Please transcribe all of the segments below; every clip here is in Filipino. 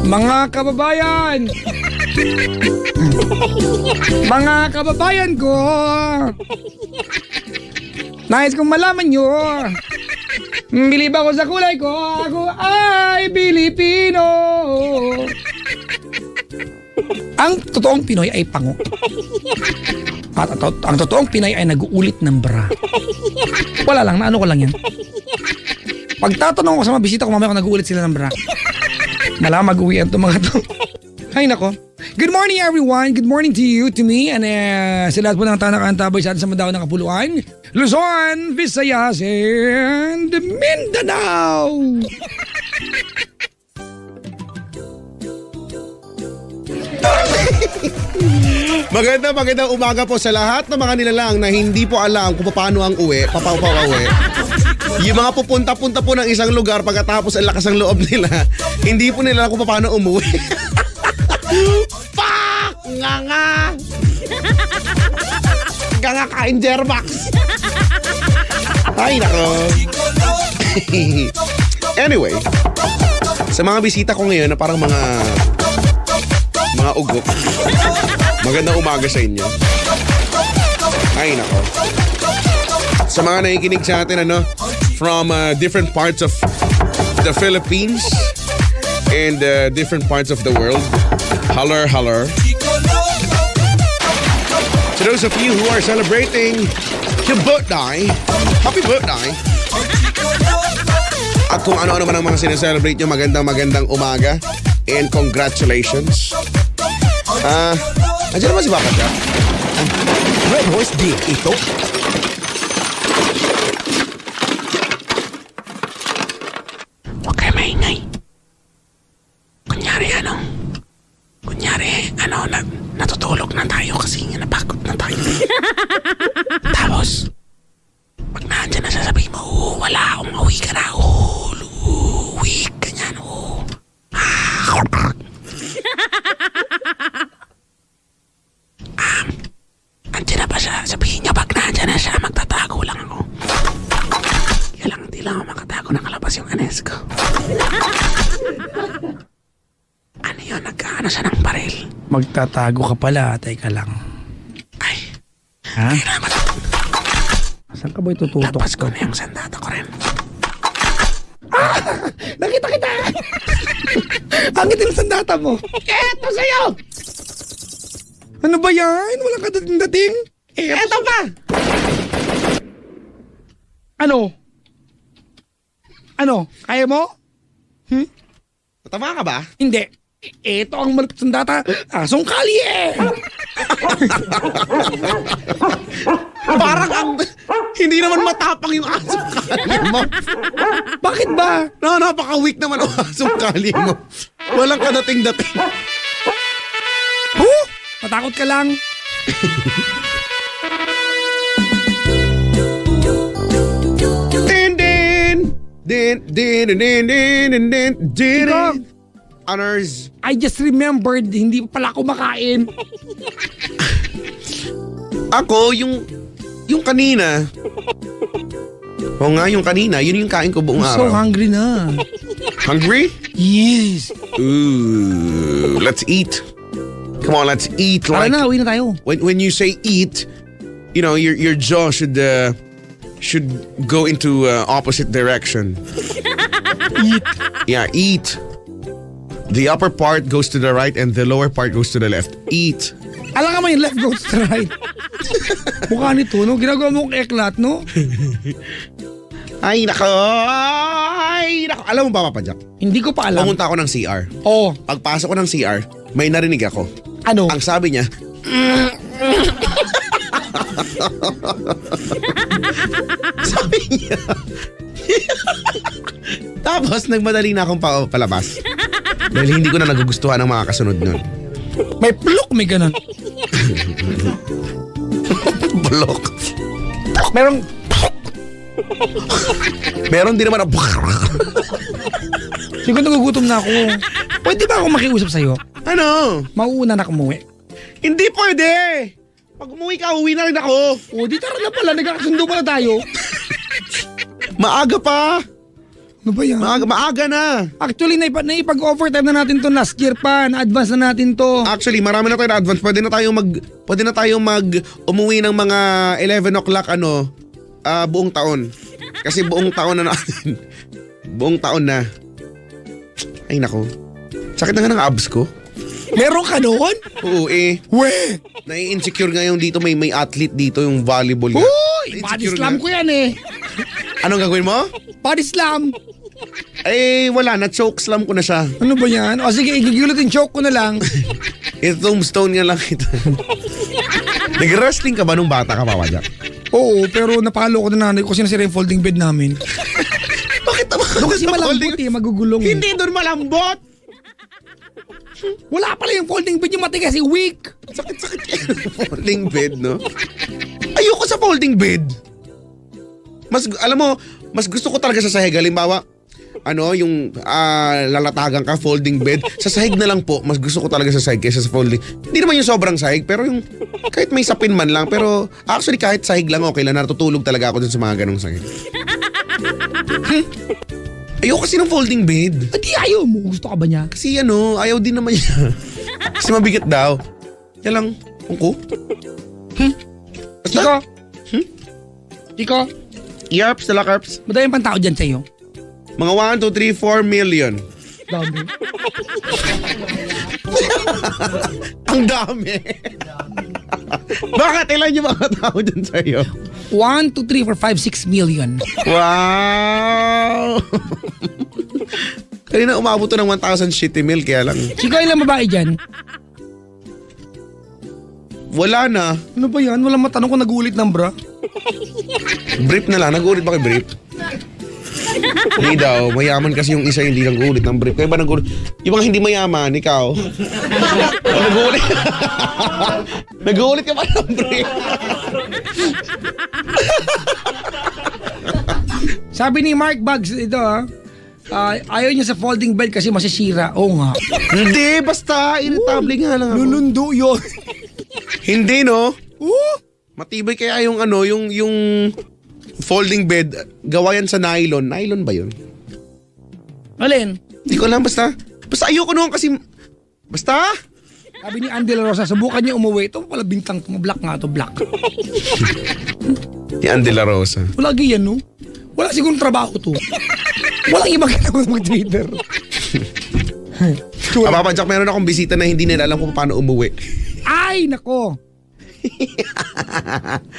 Mga kababayan! Mga kababayan ko! Nais kong malaman nyo, bilib ako sa kulay ko, ako ay Pilipino. Ang totoong Pinoy ay pango. At ang totoong Pinay ay nag-uulit ng bra. Wala lang, naano ko lang yan. Pagtatanong ko sa mga bisita ko mamaya kung nag-uulit sila ng bra. Malamang mag-uwian itong mga to. Ay nako. Good morning everyone. Good morning to you, to me, and sa lahat po ng tanak-antabay sa atin sa Mandaue ng Kapuluan, Luzon, Visayas, and Mindanao. Magandang umaga po sa lahat ng mga nilalang na hindi po alam kung paano ang uwi, papauwi. Yung mga pupunta-punta po ng isang lugar pagkatapos ang lakas ng loob nila, hindi po nila alam kung paano umuwi. Fuck! Nga! Nga kain Jermax! Ay, nako. Anyway, sa mga bisita ko ngayon na parang mga ugok, magandang umaga sa inyo. Ay, nako. Sa mga nakikinig sa atin, from different parts of the Philippines and different parts of the world, holler. To those of you who are celebrating your birthday, happy birthday. At kung ano-ano man ang mga sineselebrate nyo, magandang umaga and congratulations. Andiyan naman si Baka siya. Red Horse D, ito. Huwag kayo maingay. Kunyari, natutulog na tayo kasi nga napagod na tayo. Tapos, pag nandiyan na sasabihin mo, wala, umuwi ka na, uwi, ganyan, andyan na ba siya? Sabihin niya, pag nandyan na siya, magtatago lang ako. Kaya lang, hindi lang ako makatago, nakalabas yung anes ko. Ano yun? Nagkaano siya ng baril? Magtatago ka pala, teka lang. Ay. Ha? Kailangan saan ka ba itututok? lapas ko na yung sandata ko rin. Nakita kita! Ang itim sandata mo. Eto sa'yo! Ano ba yan? Walang kadating-dating? Eto pa! Ano? Kaya mo? Tatama ka ba? Hindi. Eto ang malapit sandata. Asong kalye! Parang hindi naman matapang yung asong kali mo. Bakit ba? Napaka-weak naman ang asong kali mo. Walang kadating-dating. Matakot ka lang. Honors. I just remembered, hindi pa pala ako makain. Ako, yung kanina. Oo nga, yung kanina. Yun yung kain ko buong I'm so araw. hungry na. Hungry? Yes. Ooh, let's eat. Come on, let's eat. Tara Like, na, uwi na tayo. when you say eat, your jaw should go into opposite direction. Eat. Yeah, eat. The upper part goes to the right and the lower part goes to the left. Eat. Alam ka mo yung left goes to right. Mukha nito, no? Ginagawa mo kong eklat, no? Ay, nako. Alam mo ba, Papa Jack? Hindi ko pa alam. Pumunta ako ng CR. Oh, Pagpasok ko ng CR, may narinig ako. ano? Ang sabi niya, sabi niya. Tapos, nagmadali na akong palabas. Dahil hindi ko na nagugustuhan ang mga kasunod nun. May plok, may ganun. Bulok. Merong, Meron din naman ang siguro nagugutom na ako. Pwede ba ako makiusap sa'yo? Ano? Mauuna na kumuwi. Hindi pwede! Pag umuwi ka, uwi na rin ako. O, di tara na pala. Nagkakasundo pala tayo. Maaga pa. Ano ba yan? Maaga na. Actually, naipag-overtime na natin to last year pa. Na-advance na natin to. Actually, marami na tayo na advance. Pwede na tayong umuwi ng mga 11 o'clock buong taon. Kasi buong taon na natin. Buong taon na. Ay nako. Sakit na nga ng abs ko. Meron ka noon? Oo We! Nai-insecure ngayon dito. May athlete dito yung volleyball. Uy! Body slam ko yan eh. Anong gagawin mo? Body slam. Wala na. Choke slam ko na siya. Ano ba yan? O sige, igigilot yung choke ko na lang. Tombstone nga lang ito. Nag-wrestling ka ba nung bata ka, Papa Jack? Oo, pero napalo ko na nanay ko kasi nasira yung folding bed namin. Bakit naman? Doon kasi malambot eh, magugulong. Hindi doon malambot. Wala pala yung folding bed, yung matigas, weak. Sakit-sakit yung folding bed, no? Ayoko sa folding bed. Alam mo, mas gusto ko talaga sa sahig. Halimbawa, yung lalatagan ka, folding bed. Sa sahig na lang po, mas gusto ko talaga sa sahig kaysa sa folding. Hindi naman yung sobrang sahig, pero yung kahit may sapin man lang. Pero actually kahit sahig lang okay lang, natutulog talaga ako dun sa mga ganong sahig. Ayoko kasi ng folding bed. Hindi ayaw mo. Gusto ka ba niya? Kasi ayaw din naman niya. Kasi mabigat daw. Kaya lang, ko. Chiko? Chiko? Yarps, dala carps. Madaming pang tao dyan sa'yo. Mga 1, 2, 3, 4 million. Dami. Ang dami. Bakit? Ilan yung mga tao dyan sa'yo? 1, 2, 3, 4, 5, 6 million. Wow! Kanina umabot to ng 1,000 shitty mil, kaya lang. Chiko, ilang babae dyan? Wala na. Ano ba yan? Walang matanong kung nag-uulit ng bra. Brief na lang. Nag-uulit ba kay brief? Hindi daw. Mayaman kasi yung isa hindi nag-uulit ng brief. Kaya ba nag-uulit? Yung mga hindi mayaman, ikaw. Nag-uulit. Nag-uulit ka ba ng brief? Sabi ni Mark Bugs, ito ayaw niya sa folding bed kasi masisira. Oo nga. Hindi, basta. Irritable nga lang ako. Lulundo yun. Hindi, no? Matibay kaya yung yung folding bed, gawa yan sa nylon. Nylon ba yun? Alin? Hindi ko alam, basta ayoko noon kasi, basta. Sabi ni Andy La Rosa, subukan niya umuwi. Ito pala bintang, black nga to, black. Ni Andy La Rosa. Wala ganyan, no? Wala sigurong trabaho to. Walang ibang ginagawa mag-trader. Papa Jack, meron akong bisita na hindi nila alam kung paano umuwi. Ay, nako.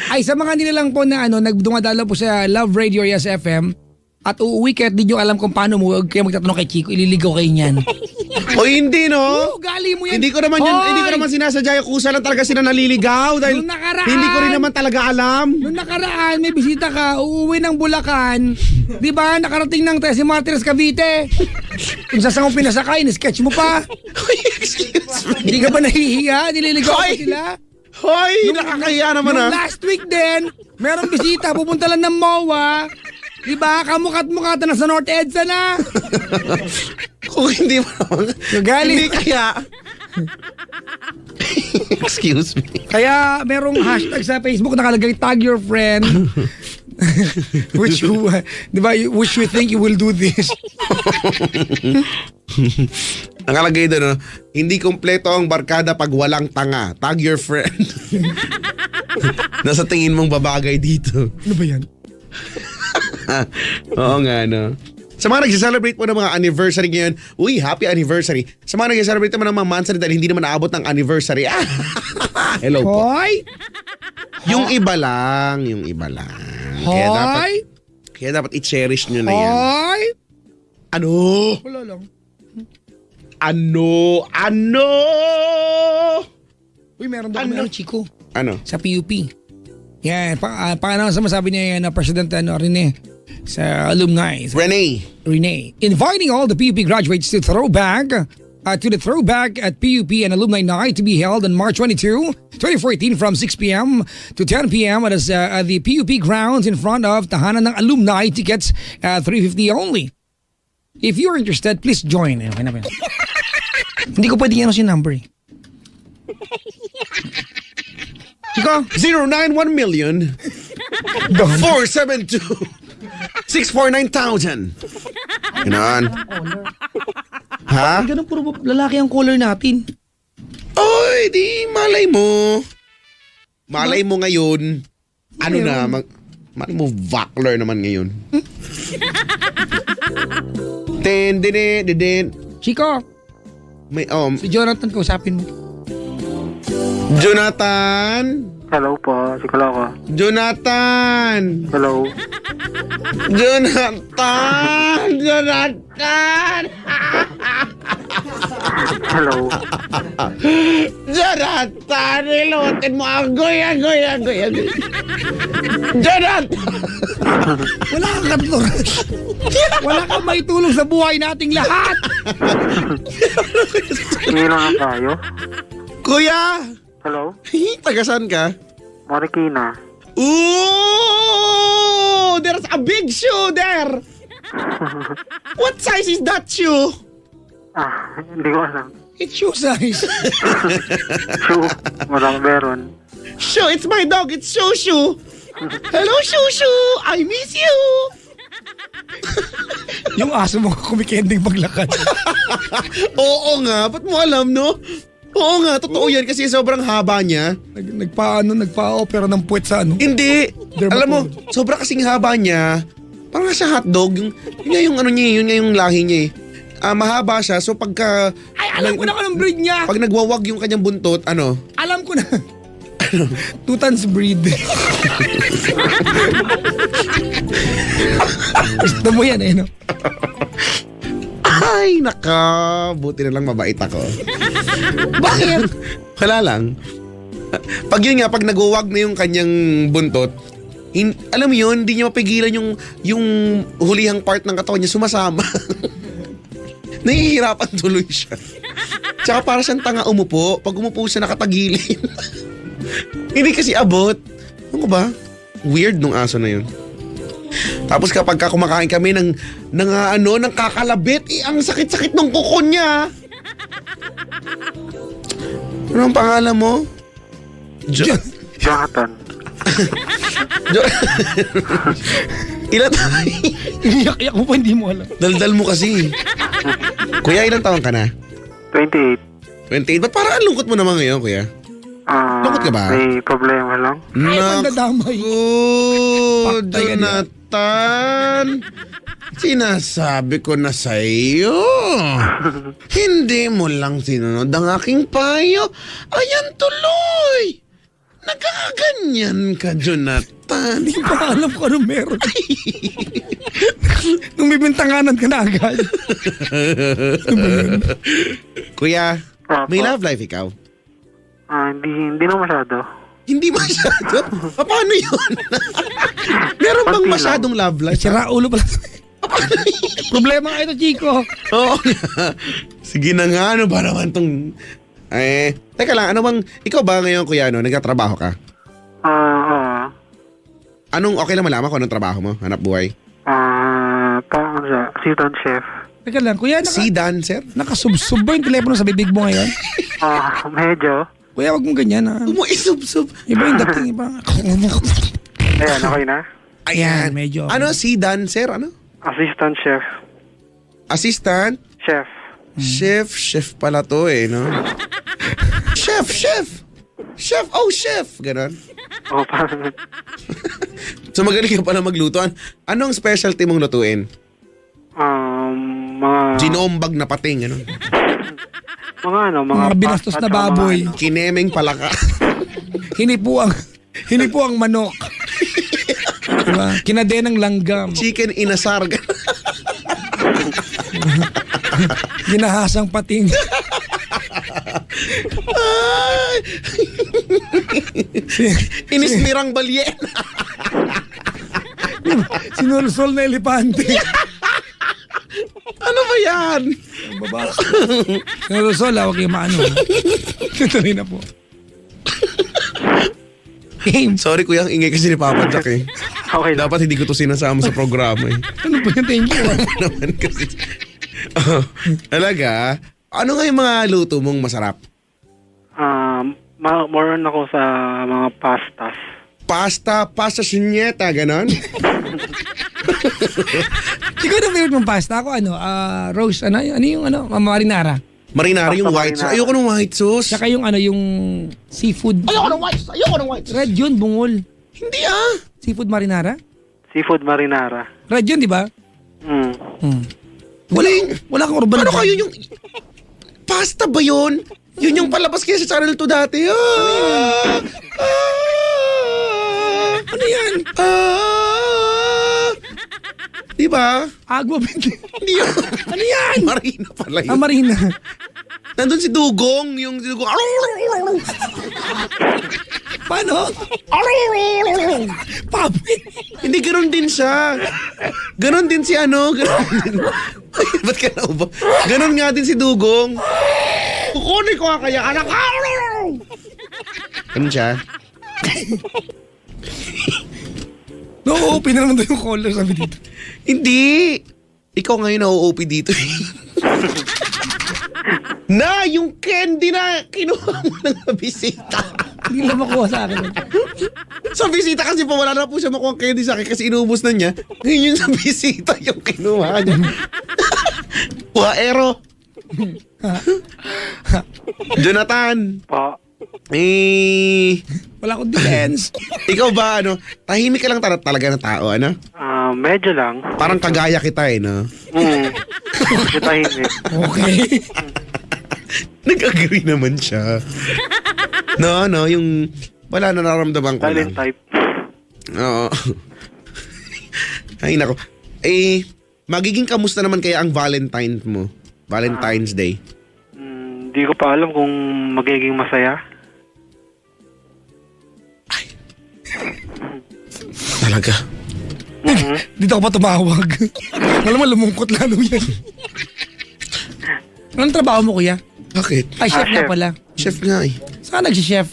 Ay, sa mga nila lang po na nagdumadalo po sa Love Radio Yes FM at uuwi kahit di nyo alam kung paano mo, huwag kayo magtatanong kay Chico, ililigaw kayo niyan. O hindi, no? Oo, gali mo yan. Hindi ko naman sinasadya. Kusa lang talaga sila naliligaw dahil Nung nakaraan, hindi ko rin naman talaga alam. Noong nakaraan, may bisita ka, uuwi ng Bulacan. Di ba? Nakarating ng si Martires Cavite. Kung saan mo pinasakay, ni-sketch mo pa. Excuse me. Hindi ka ba nahihiya? Nililigaw Hoy! ko sila. Hoy, nakakahiya naman Nung ah. last week din, merong bisita, pupunta lang ng MOA. Di ba? Kamukat-mukata na sa North EDSA na. Kung hindi mo naman. Gagali. Hindi kaya. Excuse me. Kaya merong hashtag sa Facebook nakalagay, tag your friend. which you, di ba, which you think you will do this. Nakalagay doon, no? Hindi kompleto ang barkada pag walang tanga. Tag your friend. Nasa tingin mong babagay dito. Ano ba yan? Oo nga, no? Sa mga nag-celebrate po ng mga anniversary ngayon, uy, happy anniversary. Sa mga nag-celebrate naman ng mga monthsary dahil hindi naman naabot ng anniversary. Hello po. Hoy! Yung iba lang. Hoy! Kaya dapat i-cherish nyo na yan. Hoy! Ano? Wala lang. Ano? Uy, meron daw kami Chico. Ano? Sa PUP. Yan, paano sa masabi niya yan na President Rene sa alumni. Rene. Inviting all the PUP graduates to the throwback at PUP and Alumni Night to be held on March 22, 2014 from 6 p.m. to 10 p.m. at the PUP grounds in front of Tahanan ng Alumni. Tickets $350 only. If you're interested, please join. Okay na ba? Hindi ko pwede yan si number eh. Chico? 091 million 472 649,000. Ganon. Color. Ha? Ganun puro lalaki ang color natin. Oy, di malay mo. Malay mo ngayon. Ano na, malay mo Vakler naman ngayon. Din. Chico, May, si Jonathan kausapin mo. Jonathan? Hello po, si Kaloko. Jonathan! Hello. Jonathan! Jonathan! Hello. Jonathan! Nilutin mo! Agoy! Jonathan! Wala kang katlor. Wala kang maitulong sa buhay nating lahat. Hindi lang tayo. Kuya! Hello. Tagasan ka? Marikina. Ooh! There's a big shoe there! What size is that shoe? Hindi ko alam. It's shoe size. Shoe. Walang meron. Shoo, it's my dog. It's Shoo. Hello, Shoo. I miss you. Yung aso mo kumikending paglakad. Oo nga. Ba't mo alam, no? Oo nga. Totoo yan kasi sobrang haba niya. Nagpa-opera ng puwet sa ano. Hindi. Dermatologist. Alam mo, sobrang kasing haba niya. Parang sa hotdog. Yun nga yung ano niya, yun nga yung lahi niya eh. Mahaba siya. So pagka... Ay, alam ko na anong breed niya. Pag nagwawag yung kanyang buntot, ano? Alam ko na. Tutans breed. Gusto mo yan eh, no? Ay, naka. Buti na lang mabait ako. Bakit? Wala lang. Pag yun nga, pag nagwawag na yung kanyang buntot, alam mo yun, hindi niya mapigilan yung hulihang part ng katawan niya sumasama. Nahihirapan tuloy siya. Tsaka para siyang tanga umupo. Pag umupo siya nakatagilin. Hindi kasi abot. Ano ba? Weird nung aso na yun. Tapos kapag kumakain kami ng kakalabit, ang sakit-sakit ng kuko niya. Ano ang pangalan mo? Jonathan. Ilan tayo? Iyak-iyak mo pa, hindi mo alam. Daldal mo kasi. Kuya, ilang taon ka na? 28. 28? Ba't parang ang lungkot mo naman ngayon, kuya? Lungkot ka ba? May problema lang. Ay, mandadamay. Patay ka niya. Jonathan! Sinasabi ko na sa iyo. Hindi mo lang sinunod ang aking payo. Ayan tuloy. Nagkaganyan ka, Jonathan. Hindi pa alam ko anong meron. Nung bibintanganan ka na agad. Kuya, may Opo. love life ikaw? Hindi na masyado. Hindi masyado? Paano yun? Meron bang Konti lang. masyadong love life? Sira ulo pala. Problema nga ito, Chico. Oo nga. Sige na nga, ano ba naman tong... Teka lang, ikaw ba ngayon, kuya, nagtatrabaho ka? Okay lang malaman ko anong trabaho mo? Hanap buhay? Parang siya, assistant chef. Teka lang, kuya, Si dancer? nakasubsob ba yung telepono sa bibig mo ngayon? Medyo. Kuya, wag mong ganyan, ha? Umuisub-sub. Iba yung dating, iba. Ayan, okay na. Ayan. Medyo. Ano, si dancer? Ano? Assistant chef. Assistant? Chef. Chef pala to no? Chef! Chef! Oh, chef! Ganon. Parang So magaling ka pala magluto. Anong specialty mong lutuin? mga... Ginombag na pating, ano? Mga binastos pasta na at baboy. Kinemeng palaka. Hinipo ang manok. Diba? Kinadenang langgam. Chicken inasar. Ginahasang pating. Ay! Inismirang balyen. Sinulsol na elepante. Ano ba yan? Babas. Sinulsol, huwag kayo maano. Tutuloy na po. Game. Sorry kuya, ang ingay kasi ni Papa Jack eh. Okay lang. Dapat hindi ko to sinasama sa programa eh. Ano ba yung thank you? Naman kasi. Talaga? Ano nga yung mga luto mong masarap? More on ako sa mga pastas. Pasta sinyeta, ganon? Ikaw na favorite mong pasta? Ako Rose, ano yung marinara? Marinara yung Pasta white sauce. marinara. Ayoko ng white sauce. Tsaka yung yung seafood. Ayoko ng white sauce. Red yun, bungol. Hindi ah. Seafood marinara? Seafood marinara. Red yun, di ba? Mm. Wala kang urban. Ano kayo yung... Pasta ba yun? Yun yung palabas kayo sa Channel 2 dati. Ano yan? Di ba? Agua Bente. Hindi yun. Ano yan? Marina pala yun. Marina. Nandun si Dugong. Yung si Dugong. Paano? Papi. Hindi, ganoon din siya. Ganoon din si ano. Ganoon din. Ba't ka na ba? Ganoon nga din si Dugong. Kukunin ko kaya anak. Ganun siya. No, open na naman daw yung color sabi dito. Hindi. Ikaw ngayon na-OP dito. Na, yung candy na kinuha mo ng bisita. Hindi na makuha sa akin. Sa bisita kasi pa wala na po siya makuha candy sa akin kasi inubos na niya. Ngayon yung sa bisita yung kinuha niya. Ero. Jonathan. Po. Wala akong defense. Ikaw ba, tahimik ka lang talaga na tao, ano? Medyo lang. Parang kagaya kita, no? Medyo tahimik. Okay. Nag-agree naman siya. No, yung wala na nararamdaman ko Silent lang. type. Oo. Ay, nako. Magiging kamusta naman kaya ang Valentine's mo? Valentine's Day. Hindi ko pa alam kung magiging masaya. Talaga? Dito ako pa tumawag. Alam mo, lumungkot lalo yan. Anong trabaho mo, kuya? Bakit? Ay, chef nga chef. pala. Chef nga eh. Saan nagsi-chef?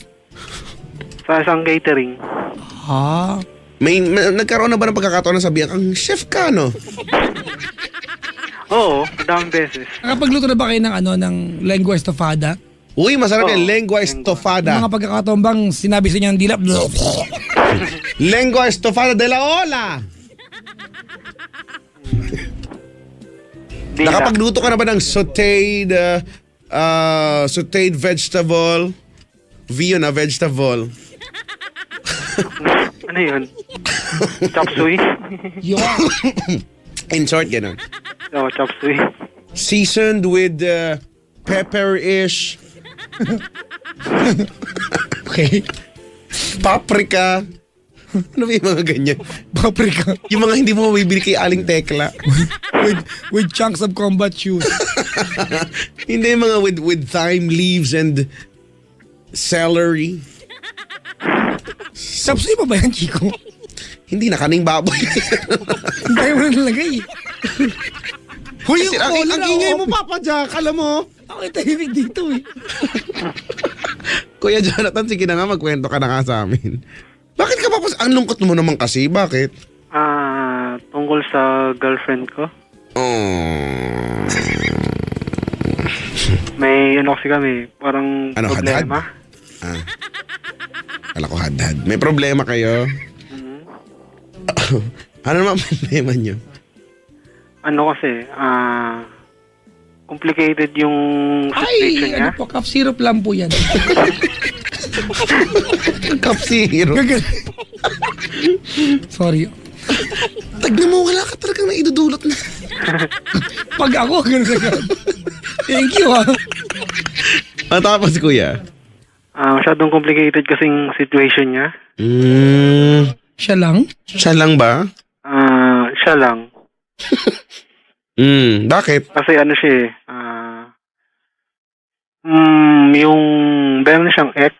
Sa isang catering. Nagkaroon na ba ng pagkakataon na sabihan kang chef ka, no? Oo, daming beses. Nakapagluto na ba kayo ng lengua estofada? Uy, masarap yan. Oo. Lengua Mga estofada. pagkakataon bang sinabi sa inyo ng dilap? Lengua estofada de la Ola. Dila. Nakapagluto ka na ba ng sauteed vegetable? Vio na vegetable. Ano yun? Chop suey? Yo. In short, gano'n. Oo, chop suey. Seasoned with pepper-ish, Okay. paprika. Ano ba yung mga ganyan? Paprika. Yung mga hindi mo mabibili kay Aling Tekla. With chunks of combat shoes. Hindi yung mga with thyme leaves and celery. Sapsoy pa ba yan, Chico? Hindi na kaning baboy. Tayo mo na nalagay. Huy, Kasi ang ingay mo, Papa Jack, alam mo. Ako yung tahimik dito eh. Kuya Jonathan, sige na nga, magkwento ka na nga sa amin. Bakit ka pa ang lungkot mo naman kasi? Bakit? Tungkol sa girlfriend ko. Oh. May kasi kami, parang Ano, problema. Kala ko hadhad. May problema kayo? Ano naman problema nyo? Ano kasi, complicated yung situation niya. Ano po, cough syrup lang po yan. Cup zero. Sorry. Tagnan mo, wala ka talagang naidudulot na. Pag ako, ganun agad. Thank you ha. Matapos, kuya. Masyadong complicated kasing situation niya. Siya lang? Siya lang ba? Siya lang. Bakit? Kasi ano siya yung meron siyang ex.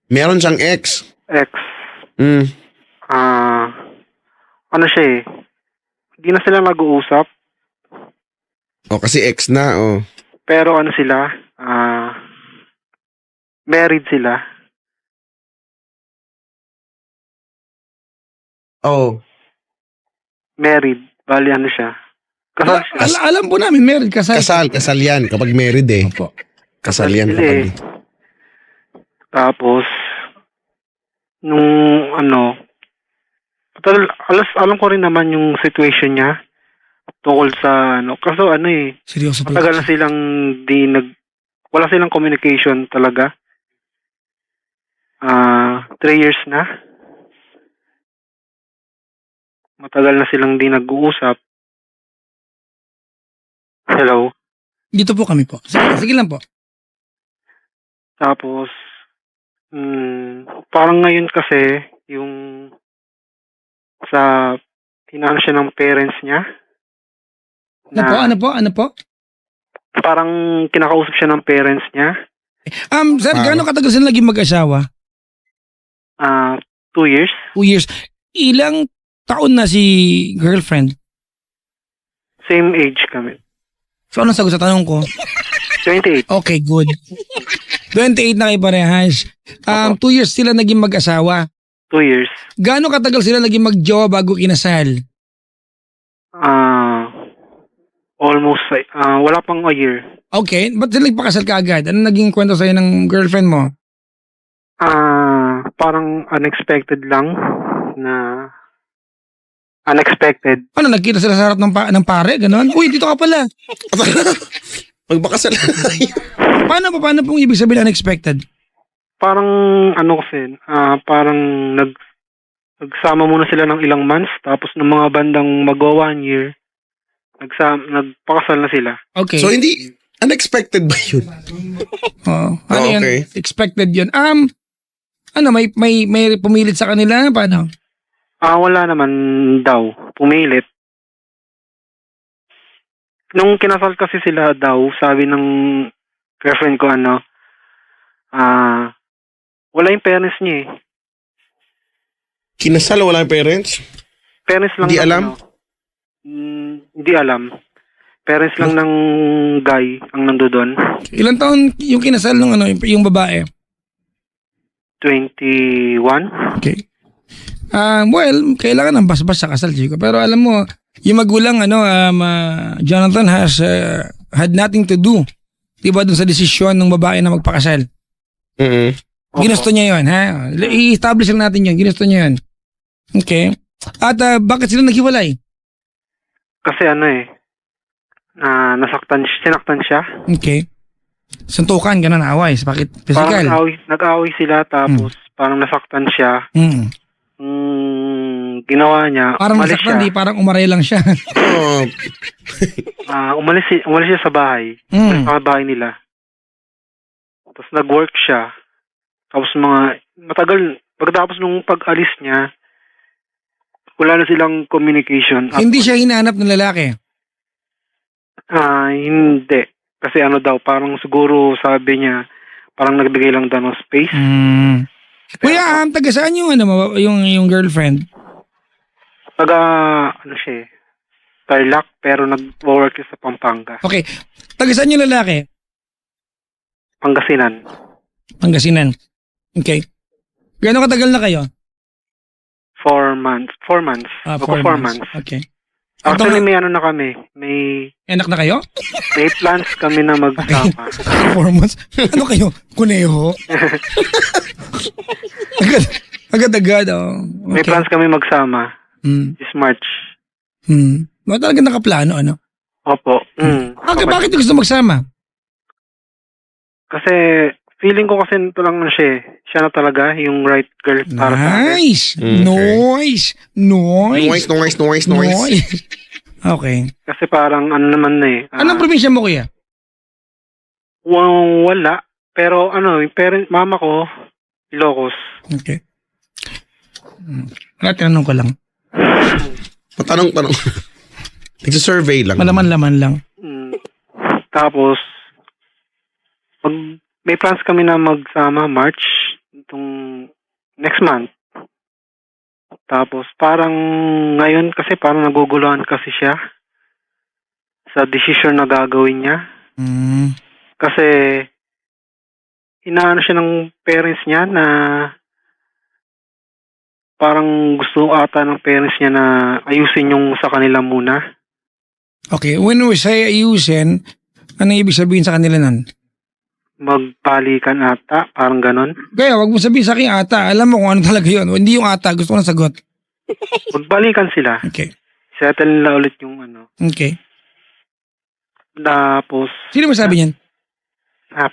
Meron siyang ex. Ano siya hindi na sila mag-uusap. Kasi ex na, Pero ano sila, married sila. Married. Bali ano siya. Kasal siya. Alam po namin, married kasal. Kasal yan kapag married eh. Opo. Kasal yan Sila kapag... Tapos, nung alam ko rin naman yung situation niya tungkol sa ano. Kaso ano eh, Seryoso pala. matagal na silang wala silang communication talaga. 3 years na. Matagal na silang di nag-uusap. Hello? Dito po kami po. Sige lang po. Tapos, parang ngayon kasi, yung sa, hinaan siya ng parents niya. Ano po? Parang kinakausap siya ng parents niya. Sir, gaano katagal sila naging mag-asawa? 2 years. 2 years. Ilang taon na si girlfriend? Same age kami. So, anong sagot sa tanong ko? 28. Okay, good. 28 na kayo parehas. 2 years sila naging mag-asawa. 2 years. Gaano katagal sila naging mag-jowa bago kinasal? Almost, wala pang a year. Okay, ba't sila nagpakasal ka agad? Ano naging kwento sa'yo ng girlfriend mo? Parang unexpected lang na unexpected. Ano, nagkita sila sa harap ng pare? Ganon? Uy, dito ka pala. Magbakasal. Paano pong ibig sabihin unexpected? Parang ano kasi, parang nagsama muna sila ng ilang months tapos ng mga bandang mag-1 year, nagpakasal na sila. Okay. So hindi, unexpected ba yun? Oo. Ano yan? Okay. Expected yun. Ano, may pumilit sa kanila? Paano? Wala naman daw. Pumilit. Nung kinasal kasi sila daw, sabi ng girlfriend ko wala yung parents niya eh. Kinasal, wala yung parents? Parents lang Hindi ng alam? Hindi alam. Parents lang ng guy ang nandoon. Ilang taon yung kinasal ng yung babae? 21. Okay. Well, kailangan ng basbas sa kasal, Chico. Pero alam mo, yung magulang, Jonathan had nothing to do. Diba dun sa desisyon ng babae na magpakasal? Ginusto niya yun, ha? I-establish lang natin yun. Ginusto niya yun. Okay. At bakit sila naghiwalay? Kasi sinaktan siya. Okay. Suntukan, ganun, away. Bakit? Physical? Parang nag-away sila tapos parang nasaktan siya. Ginawa niya, Parang umalis nasaktan, siya. di parang umaray lang siya. Umalis siya sa bahay. Umalis sa bahay nila. Tapos nag-work siya. Tapos matagal, pagkatapos nung pag-alis niya, wala na silang communication. Hindi siya hinahanap ng lalaki. Hindi. Kasi parang siguro sabi niya, parang nagbigay lang daw ng space. Kuya, taga saan yung yung girlfriend? Siya eh. Tarlac, pero nag-work siya sa Pampanga. Okay. Taga saan yung lalaki? Pangasinan. Pangasinan. Okay. Gano'ng katagal na kayo? 4 months. 4 months. 4 months. Okay. Actually, may na kami. May Anak na kayo? plans kami na magsama. 4 months? Ano kayo? Kuneho? Agad-agad, oh. Okay. May plans kami magsama. This March. Talaga nakaplano, ano? Opo. Okay, bakit gusto magsama? Kasi feeling ko kasi ito lang na siya. Siya na talaga yung right girl para sa akin. Nice! Okay. Noise. Okay. Kasi parang naman na eh. Anong probinsya mo, kuya? Wala. Pero yung mama ko, Ilocos. Okay. Tinanong ko lang. Tanong. Nagsa-survey lang. Malaman-laman lang. Tapos, may plans kami na magsama March itong next month. Tapos parang ngayon kasi parang naguguluhan kasi siya sa decision na gagawin niya. Kasi inaano siya ng parents niya na parang gusto ata ng parents niya na ayusin yung sa kanila muna. Okay, when we say ayusin, ano ibig sabihin sa kanila nun? Magbalikan ata, parang ganon. Kaya wag mo sabihin sa akin ata, alam mo kung ano talaga yun. Hindi yung ata, gusto ko na sagot. Magbalikan sila. Okay. Settle nila ulit yung ano. Okay. Tapos, Sino may sabi niyan?